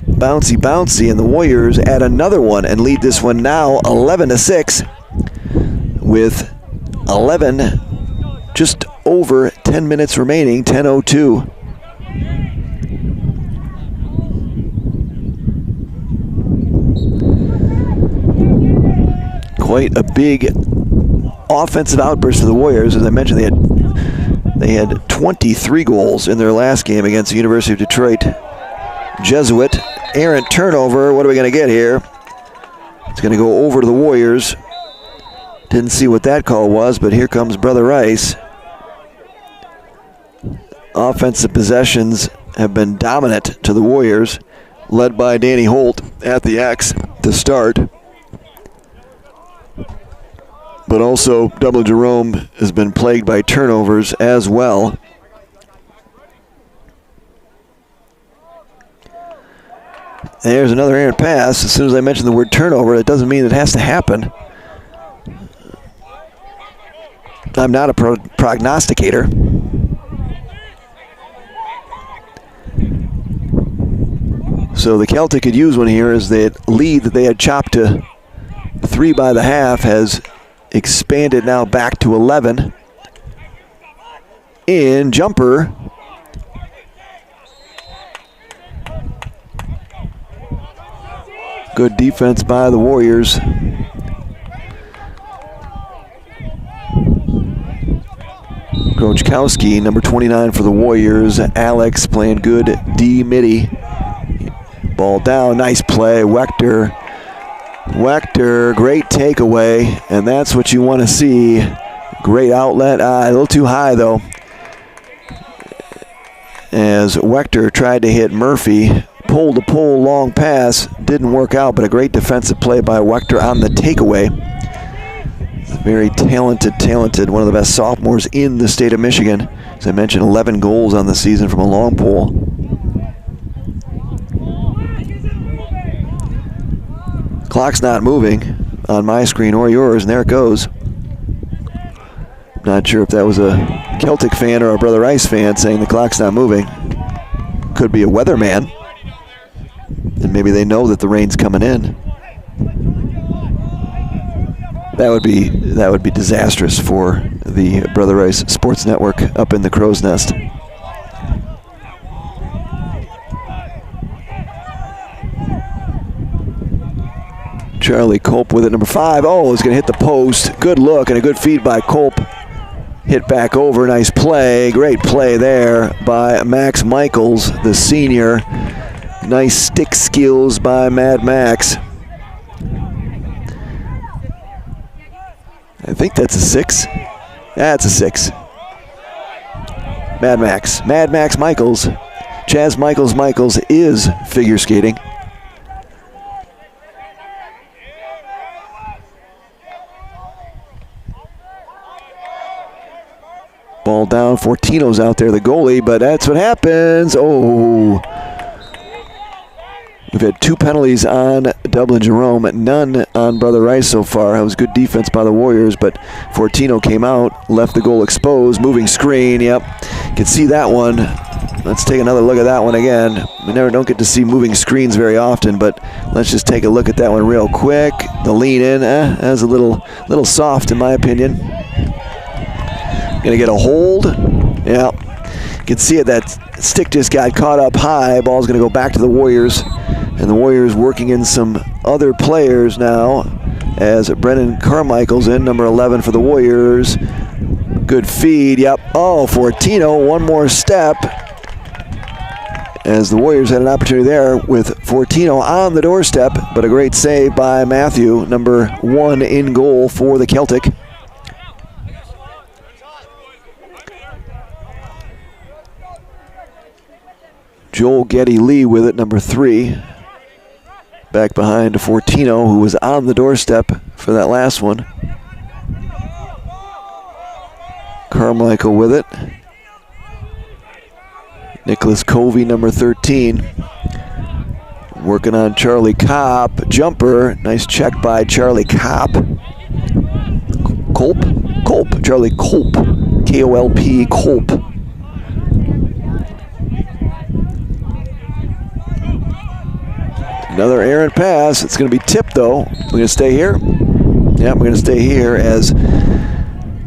Bouncy, bouncy, and the Warriors add another one and lead this one now 11-6 with 11, just over 10 minutes remaining, 10:02. Quite a big offensive outburst for the Warriors. As I mentioned, they had 23 goals in their last game against the University of Detroit Jesuit. Errant turnover. What are we going to get here? It's going to go over to the Warriors. Didn't see what that call was, but here comes Brother Rice. Offensive possessions have been dominant to the Warriors, led by Danny Holt at the X to start. But also, Dublin Jerome has been plagued by turnovers as well. There's another errant pass. As soon as I mention the word turnover, that doesn't mean it has to happen. I'm not a prognosticator. So the Celtic could use one here as the lead that they had chopped to 3 by the half has expanded now back to 11. In jumper. Good defense by the Warriors. Grochkowski, number 29 for the Warriors. Alex playing good D-midi. Ball down, nice play. Wechter, great takeaway, and that's what you want to see. Great outlet, a little too high though. As Wechter tried to hit Murphy, pole-to-pole long pass, didn't work out, but a great defensive play by Wechter on the takeaway. Very talented, one of the best sophomores in the state of Michigan. As I mentioned, 11 goals on the season from a long pole. Clock's not moving on my screen or yours, and there it goes. Not sure if that was a Celtic fan or a Brother Rice fan saying the clock's not moving. Could be a weatherman, and maybe they know that the rain's coming in. That would be disastrous for the Brother Rice Sports Network up in the Crow's Nest. Charlie Culp with it, number 5. Oh, he's going to hit the post. Good look and a good feed by Culp. Hit back over, nice play. Great play there by Max Michaels, the senior. Nice stick skills by Mad Max. I think that's a 6. That's a 6. Mad Max Michaels. Chaz Michaels is figure skating. Ball down, Fortino's out there, the goalie, but that's what happens. Oh. We've had 2 penalties on Dublin Jerome, none on Brother Rice so far. That was good defense by the Warriors, but Fortino came out, left the goal exposed, moving screen, yep. You can see that one. Let's take another look at that one again. We don't get to see moving screens very often, but let's just take a look at that one real quick. The lean in, that was a little soft in my opinion. Gonna get a hold. Yeah. You can see it, that stick just got caught up high. Ball's gonna go back to the Warriors. And the Warriors working in some other players now as Brennan Carmichael's in, number 11 for the Warriors. Good feed, yep. Oh, Fortino, one more step. As the Warriors had an opportunity there with Fortino on the doorstep, but a great save by Matthew, number 1 in goal for the Celtic. Joel Getty Lee with it, number 3. Back behind Fortino, who was on the doorstep for that last one. Carmichael with it. Nicholas Covey, number 13. Working on Charlie Kopp. Jumper. Nice check by Charlie Kopp. Culp. Charlie Culp. K-O-L-P. Culp. Another errant pass. It's going to be tipped, though. We're going to stay here. Yeah, we're going to stay here as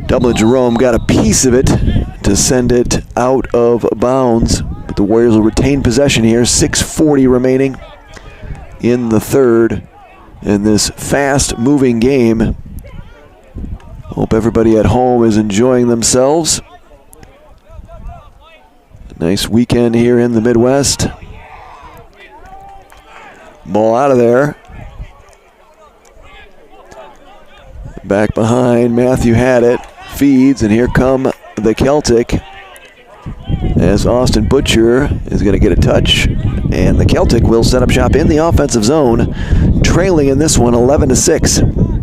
Dublin Jerome got a piece of it to send it out of bounds. But the Warriors will retain possession here. 6:40 remaining in the third in this fast-moving game. Hope everybody at home is enjoying themselves. Nice weekend here in the Midwest. Ball out of there. Back behind, Matthew had it, feeds, and here come the Celtic as Austin Butcher is going to get a touch, and the Celtic will set up shop in the offensive zone, trailing in this one 11-6.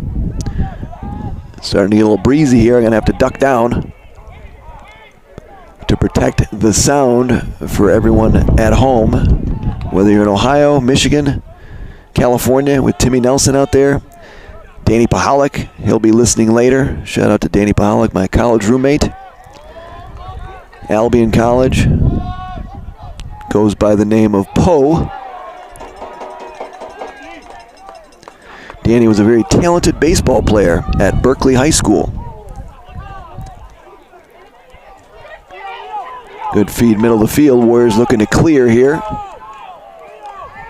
Starting to get a little breezy here. I'm going to have to duck down to protect the sound for everyone at home, whether you're in Ohio, Michigan, California, with Timmy Nelson out there. Danny Pahalik, he'll be listening later. Shout out to Danny Pahalik, my college roommate. Albion College, goes by the name of Poe. Danny was a very talented baseball player at Berkeley High School. Good feed, middle of the field. Warriors looking to clear here.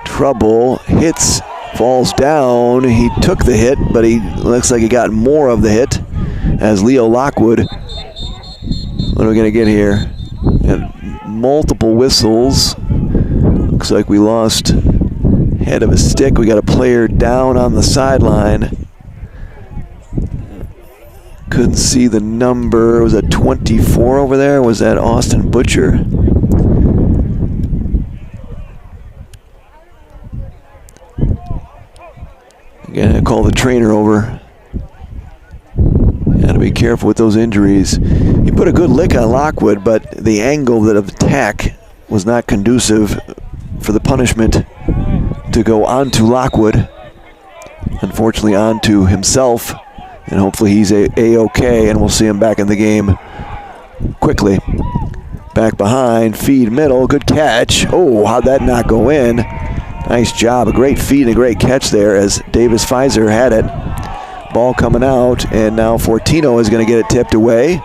Trouble, hits, falls down. He took the hit, but he looks like he got more of the hit as Leo Lockwood. What are we going to get here? Got multiple whistles. Looks like we lost head of a stick. We got a player down on the sideline. Couldn't see the number. Was it 24 over there? Was that Austin Butcher? Again, I call the trainer over. Got to be careful with those injuries. He put a good lick on Lockwood, but the angle of attack was not conducive for the punishment to go onto Lockwood. Unfortunately, onto himself, and hopefully he's A-OK, and we'll see him back in the game quickly. Back behind, feed middle, good catch. Oh, how'd that not go in? Nice job, a great feed and a great catch there as Davis Pfizer had it. Ball coming out, and now Fortino is going to get it tipped away.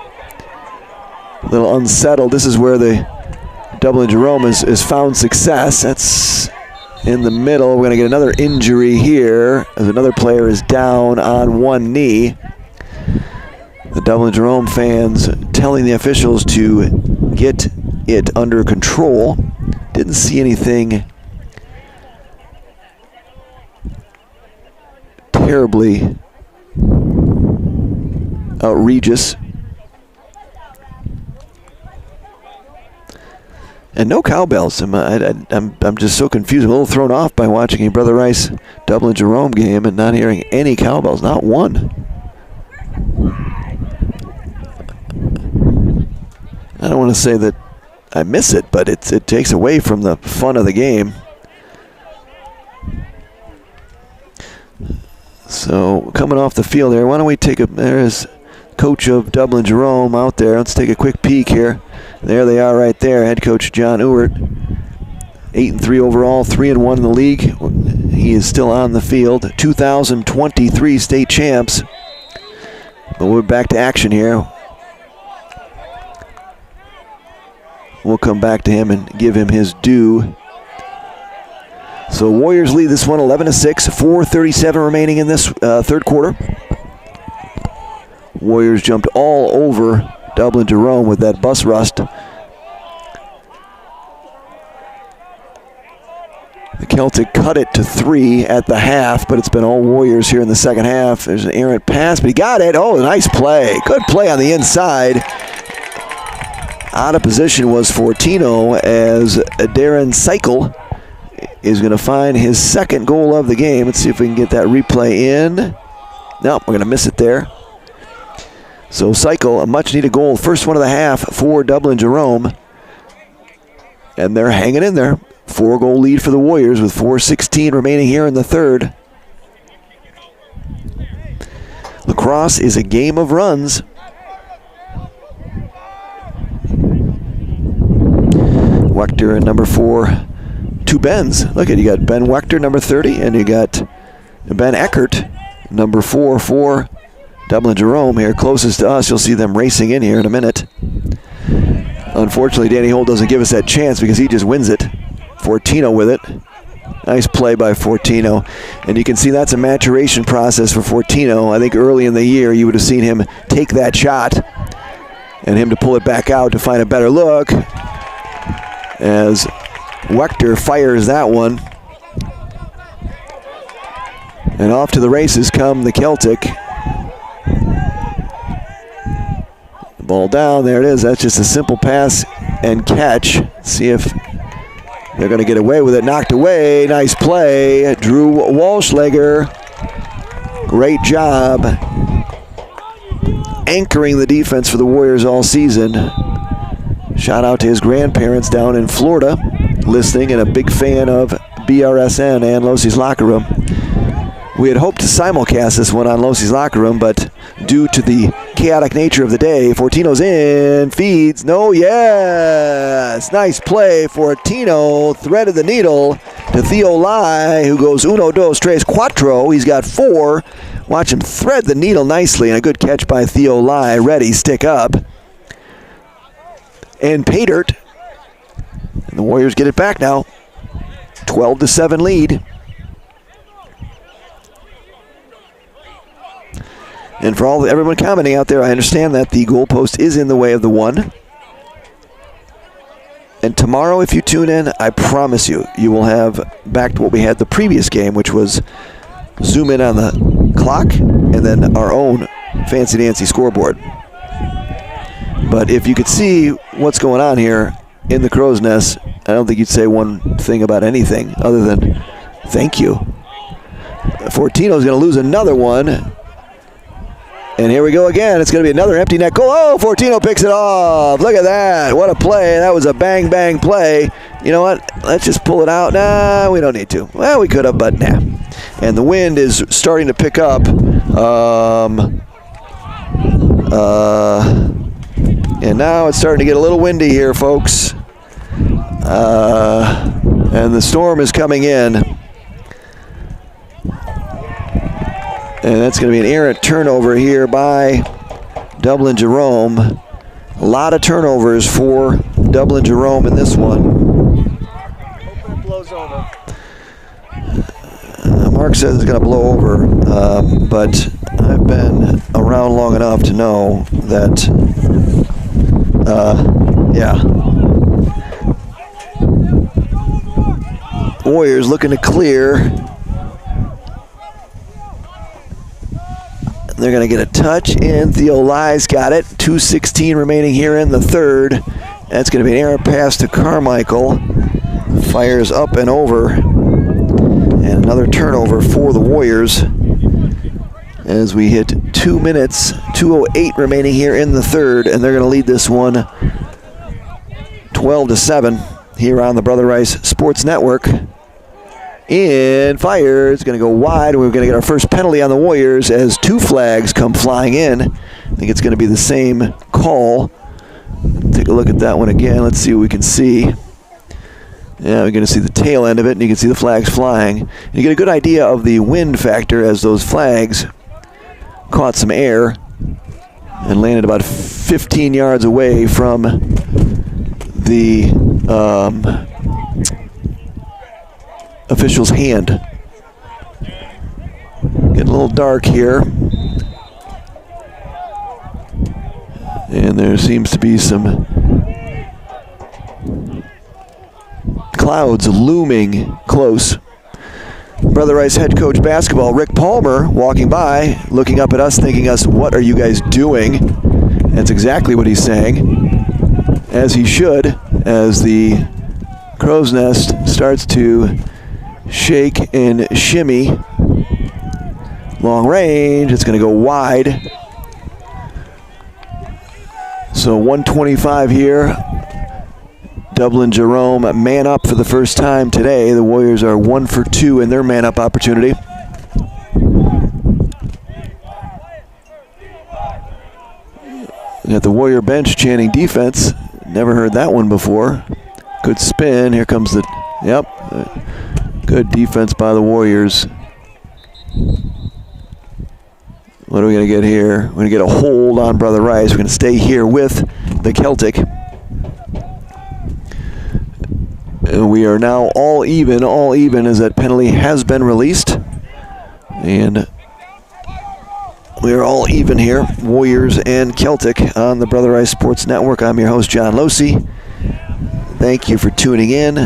A little unsettled. This is where the Dublin Jerome has found success. That's in the middle. We're going to get another injury here as another player is down on one knee. The Dublin Jerome fans telling the officials to get it under control. Didn't see anything terribly outrageous. And no cowbells. I'm just so confused. I'm a little thrown off by watching a Brother Rice Dublin Jerome game and not hearing any cowbells. Not one. I don't want to say that I miss it, but it takes away from the fun of the game. So coming off the field there, why don't we take there's coach of Dublin Jerome out there. Let's take a quick peek here. There they are right there, head coach John Ewert. 8-3 overall, 3-1 in the league. He is still on the field. 2023 state champs. But we're back to action here. We'll come back to him and give him his due. So Warriors lead this one 11-6, 4:37 remaining in this third quarter. Warriors jumped all over Dublin Jerome with that bus rust. The Celtic cut it to 3 at the half, but it's been all Warriors here in the second half. There's an errant pass, but he got it. Oh, nice play. Good play on the inside. Out of position was Fortino as Darren Cycle is going to find his second goal of the game. Let's see if we can get that replay in. Nope, we're going to miss it there. So Cycle, a much-needed goal. First one of the half for Dublin Jerome. And they're hanging in there. 4-goal lead for the Warriors with 4:16 remaining here in the third. Lacrosse is a game of runs. Wechter and number 4, two Bens. Look at you got Ben Wechter, number 30, and you got Ben Eckert, number 4 for Dublin Jerome here. Closest to us, you'll see them racing in here in a minute. Unfortunately, Danny Holt doesn't give us that chance because he just wins it. Fortino with it. Nice play by Fortino. And you can see that's a maturation process for Fortino. I think early in the year you would have seen him take that shot and him to pull it back out to find a better look as Wechter fires that one. And off to the races come the Celtic. Ball down, there it is. That's just a simple pass and catch. See if they're going to get away with it. Knocked away, nice play. Drew Walschlager, great job anchoring the defense for the Warriors all season. Shout out to his grandparents down in Florida, listening and a big fan of BRSN and Losey's Locker Room. We had hoped to simulcast this one on Losey's Locker Room, but due to the chaotic nature of the day, Fortino's in, feeds, no, yes! Nice play. Fortino threaded the needle to Theo Lai, who goes uno, dos, tres, cuatro. He's got 4. Watch him thread the needle nicely, and a good catch by Theo Lai. Ready, stick up. And Paydirt. And the Warriors get it back now. 12-7 lead. And for everyone commenting out there, I understand that the goalpost is in the way of the one. And tomorrow, if you tune in, I promise you, you will have back to what we had the previous game, which was zoom in on the clock and then our own fancy-dancy scoreboard. But if you could see what's going on here in the Crow's Nest, I don't think you'd say one thing about anything other than thank you. Fortino's going to lose another one. And here we go again. It's going to be another empty net goal. Oh, Fortino picks it off. Look at that. What a play. That was a bang, bang play. You know what? Let's just pull it out. Nah, we don't need to. Well, we could have, but nah. And the wind is starting to pick up. And now it's starting to get a little windy here, folks. And the storm is coming in. And that's going to be an errant turnover here by Dublin Jerome. A lot of turnovers for Dublin Jerome in this one. Hope it blows over. Mark says it's going to blow over, but I've been around long enough to know that, yeah. Warriors looking to clear. They're going to get a touch in. Theo Lai's got it. 2:16 remaining here in the third. That's going to be an errant pass to Carmichael. Fires up and over. And another turnover for the Warriors as we hit 2 minutes, 2:08 remaining here in the third, and they're going to lead this one 12-7 here on the Brother Rice Sports Network. In fire, it's going to go wide. We're going to get our first penalty on the Warriors as 2 flags come flying in. I think it's going to be the same call. Take a look at that one again. Let's see what we can see. Yeah, we're going to see the tail end of it, and you can see the flags flying. And you get a good idea of the wind factor as those flags caught some air and landed about 15 yards away from the official's hand. Getting a little dark here. And there seems to be some clouds looming close. Brother Rice head coach basketball Rick Palmer walking by, looking up at us, thinking us, what are you guys doing? That's exactly what he's saying, as he should, as the Crow's Nest starts to shake and shimmy. Long range, it's going to go wide. So 125 here. Dublin Jerome man up for the first time today. The Warriors are 1 for 2 in their man up opportunity. Got the Warrior bench chanting defense. Never heard that one before. Good spin. Here comes the, yep. Good defense by the Warriors. What are we going to get here? We're going to get a hold on Brother Rice. We're going to stay here with the Celtic. And we are now all even as that penalty has been released. And we are all even here, Warriors and Celtic, on the Brother Rice Sports Network. I'm your host, John Losey. Thank you for tuning in.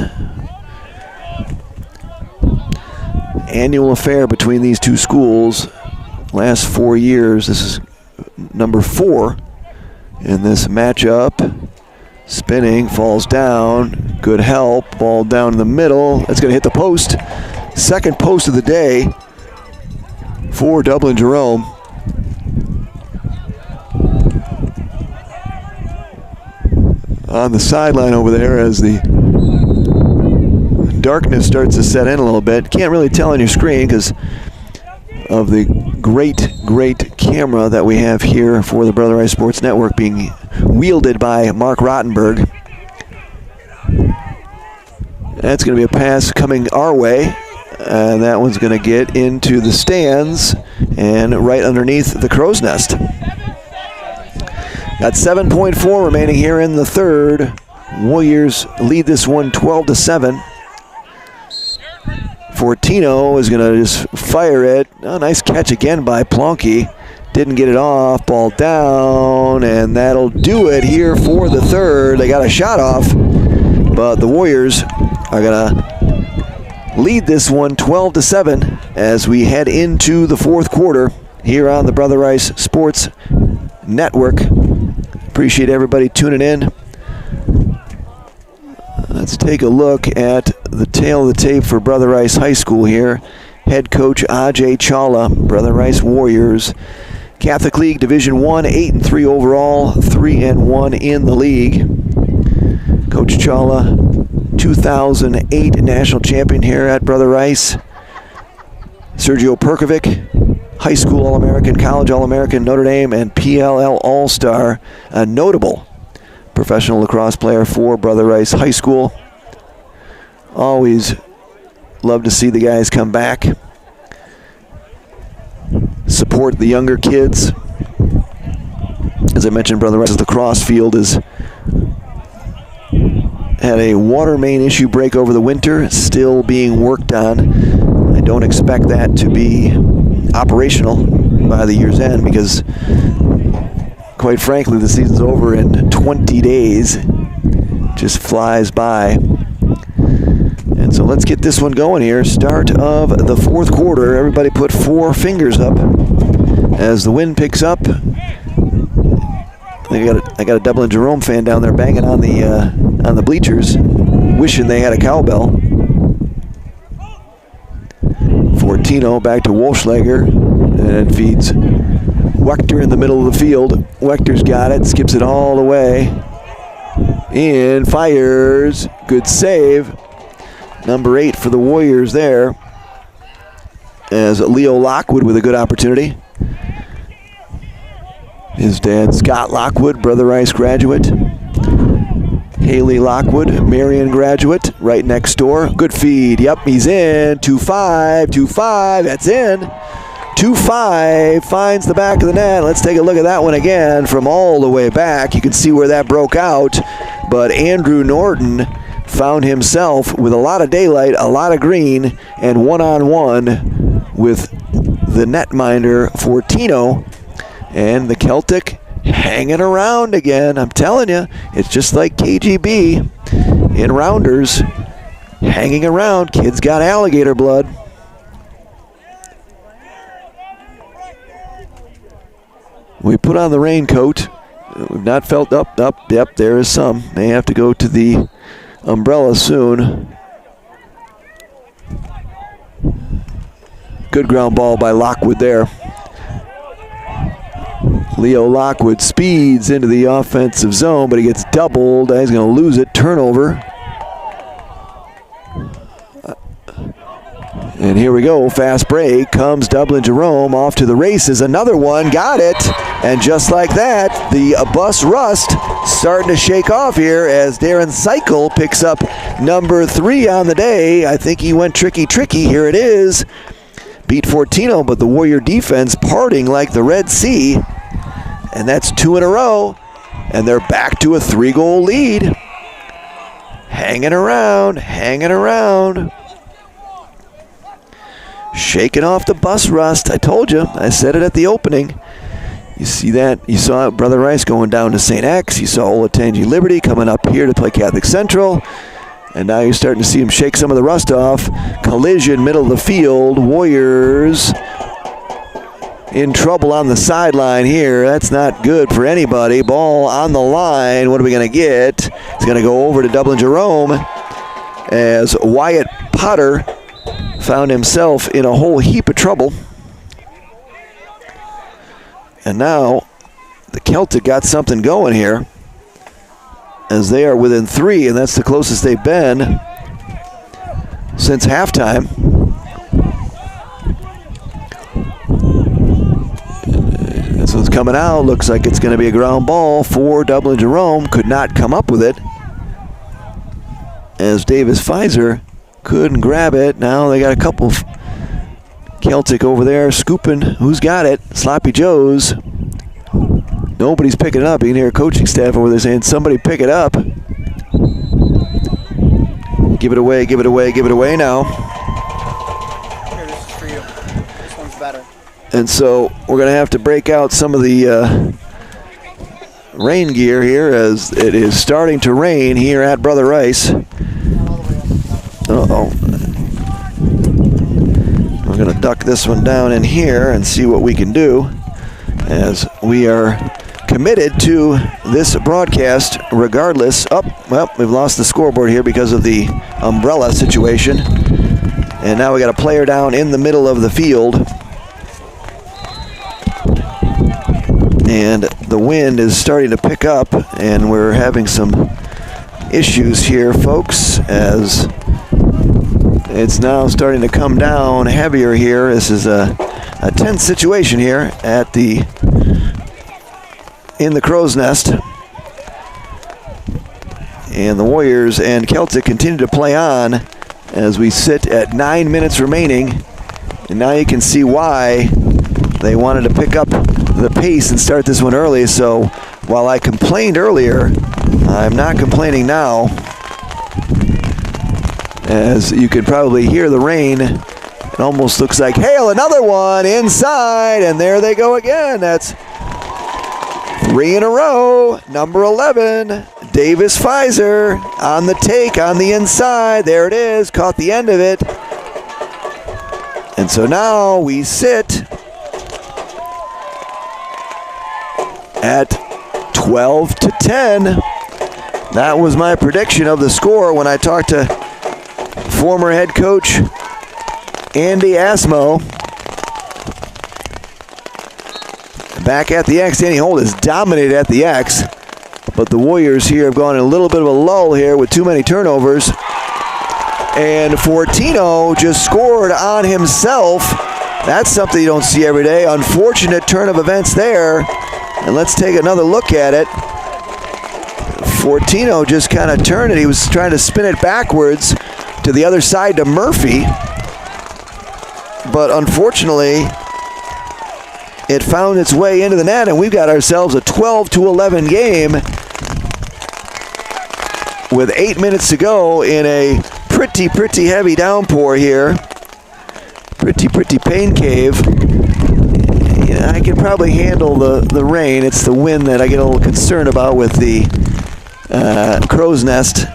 Annual affair between these two schools. Last 4 years, this is number 4 in this matchup. Spinning, falls down. Good help. Ball down in the middle. That's going to hit the post. Second post of the day for Dublin Jerome. On the sideline over there as the darkness starts to set in a little bit. Can't really tell on your screen because of the great camera that we have here for the Brother Rice Sports Network being wielded by Mark Rottenberg. That's going to be a pass coming our way. And that one's going to get into the stands and right underneath the crow's nest. Got 7.4 remaining here in the third. Warriors lead this one 12-7. Fortino is going to just fire it. Oh, nice catch again by Plonky. Didn't get it off. Ball down, and that'll do it here for the third. They got a shot off, but the Warriors are going to lead this one 12-7 as we head into the fourth quarter here on the Brother Rice Sports Network. Appreciate everybody tuning in. Let's take a look at the tail of the tape for Brother Rice High School here. Head coach Ajay Chawla, Brother Rice Warriors. Catholic League Division I, 8-3 overall, 3-1 in the league. Coach Chawla, 2008 national champion here at Brother Rice. Sergio Perkovic, high school All-American, college All-American, Notre Dame, and PLL All-Star. A notable professional lacrosse player for Brother Rice High School. Always love to see the guys come back. Support the younger kids. As I mentioned, Brother Rice's lacrosse field has had a water main issue break over the winter, still being worked on. I don't expect that to be operational by the year's end because, quite frankly, the season's over in 20 days. Just flies by. And so let's get this one going here. Start of the fourth quarter. Everybody put 4 fingers up as the wind picks up. I got a Dublin Jerome fan down there banging on the bleachers, wishing they had a cowbell. Fortino back to Wolfschlager, and feeds Wechter in the middle of the field. Wechter's got it, skips it all the way. In, fires, good save. Number 8 for the Warriors there, as Leo Lockwood with a good opportunity. His dad, Scott Lockwood, Brother Rice graduate. Haley Lockwood, Marion graduate, right next door. Good feed. Yep, he's in. 2-5, 2-5. That's in. 2-5 finds the back of the net. Let's take a look at that one again from all the way back. You can see where that broke out, but Andrew Norton found himself with a lot of daylight, a lot of green, and one-on-one with the netminder Fortino. And the Celtic hanging around again. I'm telling you, it's just like KGB in Rounders. Hanging around. Kids got alligator blood. We put on the raincoat. We've not felt up. Yep, there is some. May have to go to the umbrella soon. Good ground ball by Lockwood there. Leo Lockwood speeds into the offensive zone, but he gets doubled. He's going to lose it. Turnover. And here we go. Fast break. Comes Dublin Jerome off to the races. Another one. Got it. And just like that, the bus rust starting to shake off here as Darren Cycle picks up number 3 on the day. I think he went tricky. Here it is. Beat Fortino, but the Warrior defense parting like the Red Sea. And that's 2 in a row. And they're back to a 3-goal lead. Hanging around. Shaking off the bus rust. I told you. I said it at the opening. You see that? You saw Brother Rice going down to St. X. You saw Olatangi Liberty coming up here to play Catholic Central. And now you're starting to see him shake some of the rust off. Collision, middle of the field. Warriors in trouble on the sideline here. That's not good for anybody. Ball on the line. What are we going to get? It's going to go over to Dublin Jerome as Wyatt Potter found himself in a whole heap of trouble. And now the Celtic got something going here as they are within 3, and that's the closest they've been since halftime. This one's coming out. Looks like it's going to be a ground ball for Dublin Jerome. Could not come up with it as Davis Pfizer couldn't grab it. Now they got a couple of Celtic over there scooping. Who's got it? Sloppy Joe's. Nobody's picking it up. You can hear a coaching staff over there saying, somebody pick it up. Give it away, give it away, give it away now. Here, this is for you. This one's better. And so we're going to have to break out some of the rain gear here as it is starting to rain here at Brother Rice. Uh-oh. We're going to duck this one down in here and see what we can do as we are committed to this broadcast regardless. Well, we've lost the scoreboard here because of the umbrella situation. And now we got a player down in the middle of the field. And the wind is starting to pick up, and we're having some issues here, folks, as it's now starting to come down heavier here. This is a tense situation here at in the Crow's Nest. And the Warriors and Celtic continue to play on as we sit at 9 minutes remaining. And now you can see why they wanted to pick up the pace and start this one early. So while I complained earlier, I'm not complaining now. As you can probably hear the rain, it almost looks like hail. Another one inside, and there they go again. That's 3 in a row. Number 11, Davis Pfizer on the take on the inside. There it is, caught the end of it. And so now we sit at 12-10. That was my prediction of the score when I talked to former head coach Andy Asmo. Back at the X, Danny Holt has dominated at the X, but the Warriors here have gone in a little bit of a lull here with too many turnovers. And Fortino just scored on himself. That's something you don't see every day. Unfortunate turn of events there. And let's take another look at it. Fortino just kind of turned it. He was trying to spin it backwards to the other side to Murphy. But unfortunately, it found its way into the net, and we've got ourselves a 12-11 game with 8 minutes to go in a pretty heavy downpour here. Pretty pain cave. Yeah, I can probably handle the rain. It's the wind that I get a little concerned about with the Crow's Nest.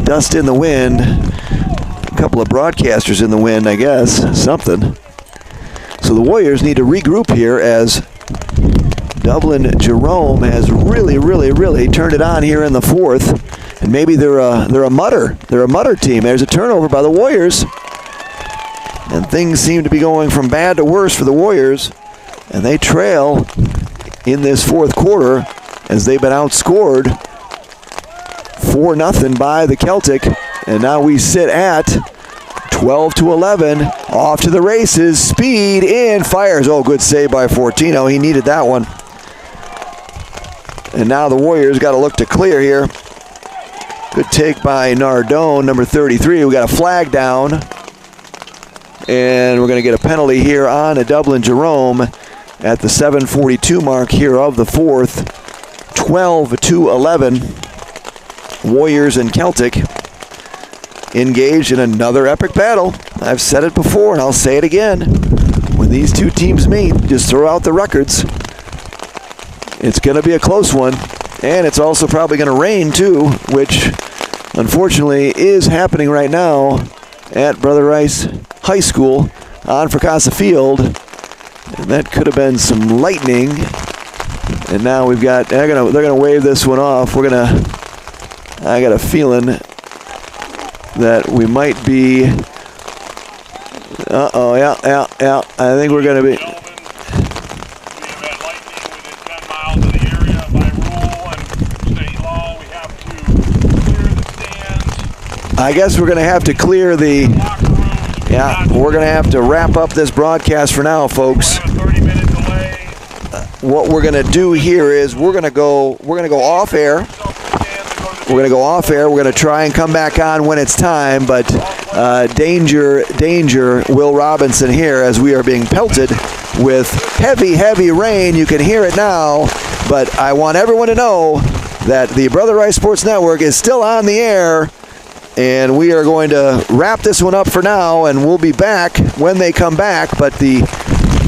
Dust in the wind. A couple of broadcasters in the wind, I guess. Something. So the Warriors need to regroup here as Dublin Jerome has really turned it on here in the fourth. And maybe they're a mutter. They're a mutter team. There's a turnover by the Warriors. And things seem to be going from bad to worse for the Warriors. And they trail in this fourth quarter as they've been outscored 4-0 by the Celtic. And now we sit at 12-11. Off to the races. Speed in. Fires. Oh, good save by Fortino. He needed that one. And now the Warriors got to look to clear here. Good take by Nardone, number 33. We got a flag down. And we're going to get a penalty here on a Dublin Jerome at the 7:42 mark here of the fourth. 12-11. Warriors and Celtic engaged in another epic battle. I've said it before and I'll say it again. When these two teams meet, just throw out the records. It's going to be a close one. And it's also probably going to rain too, which unfortunately is happening right now at Brother Rice High School. on for Casa Field. And that could have been some lightning. And now we've got, they're gonna wave this one off. I got a feeling that we might be, yeah. I think we're gonna be. I guess we're going to have to clear the, we're going to have to wrap up this broadcast for now, folks. What we're going to do here is we're going to go off air. We're going to go off air. We're going to try and come back on when it's time, but danger, Will Robinson here as we are being pelted with heavy rain. You can hear it now, but I want everyone to know that the Brother Rice Sports Network is still on the air. And we are going to wrap this one up for now, and we'll be back when they come back. But the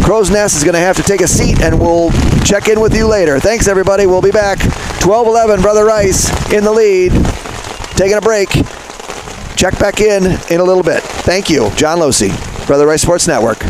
Crow's Nest is going to have to take a seat, and we'll check in with you later. Thanks, everybody. We'll be back. 12-11, Brother Rice in the lead. Taking a break. Check back in a little bit. Thank you. John Losey, Brother Rice Sports Network.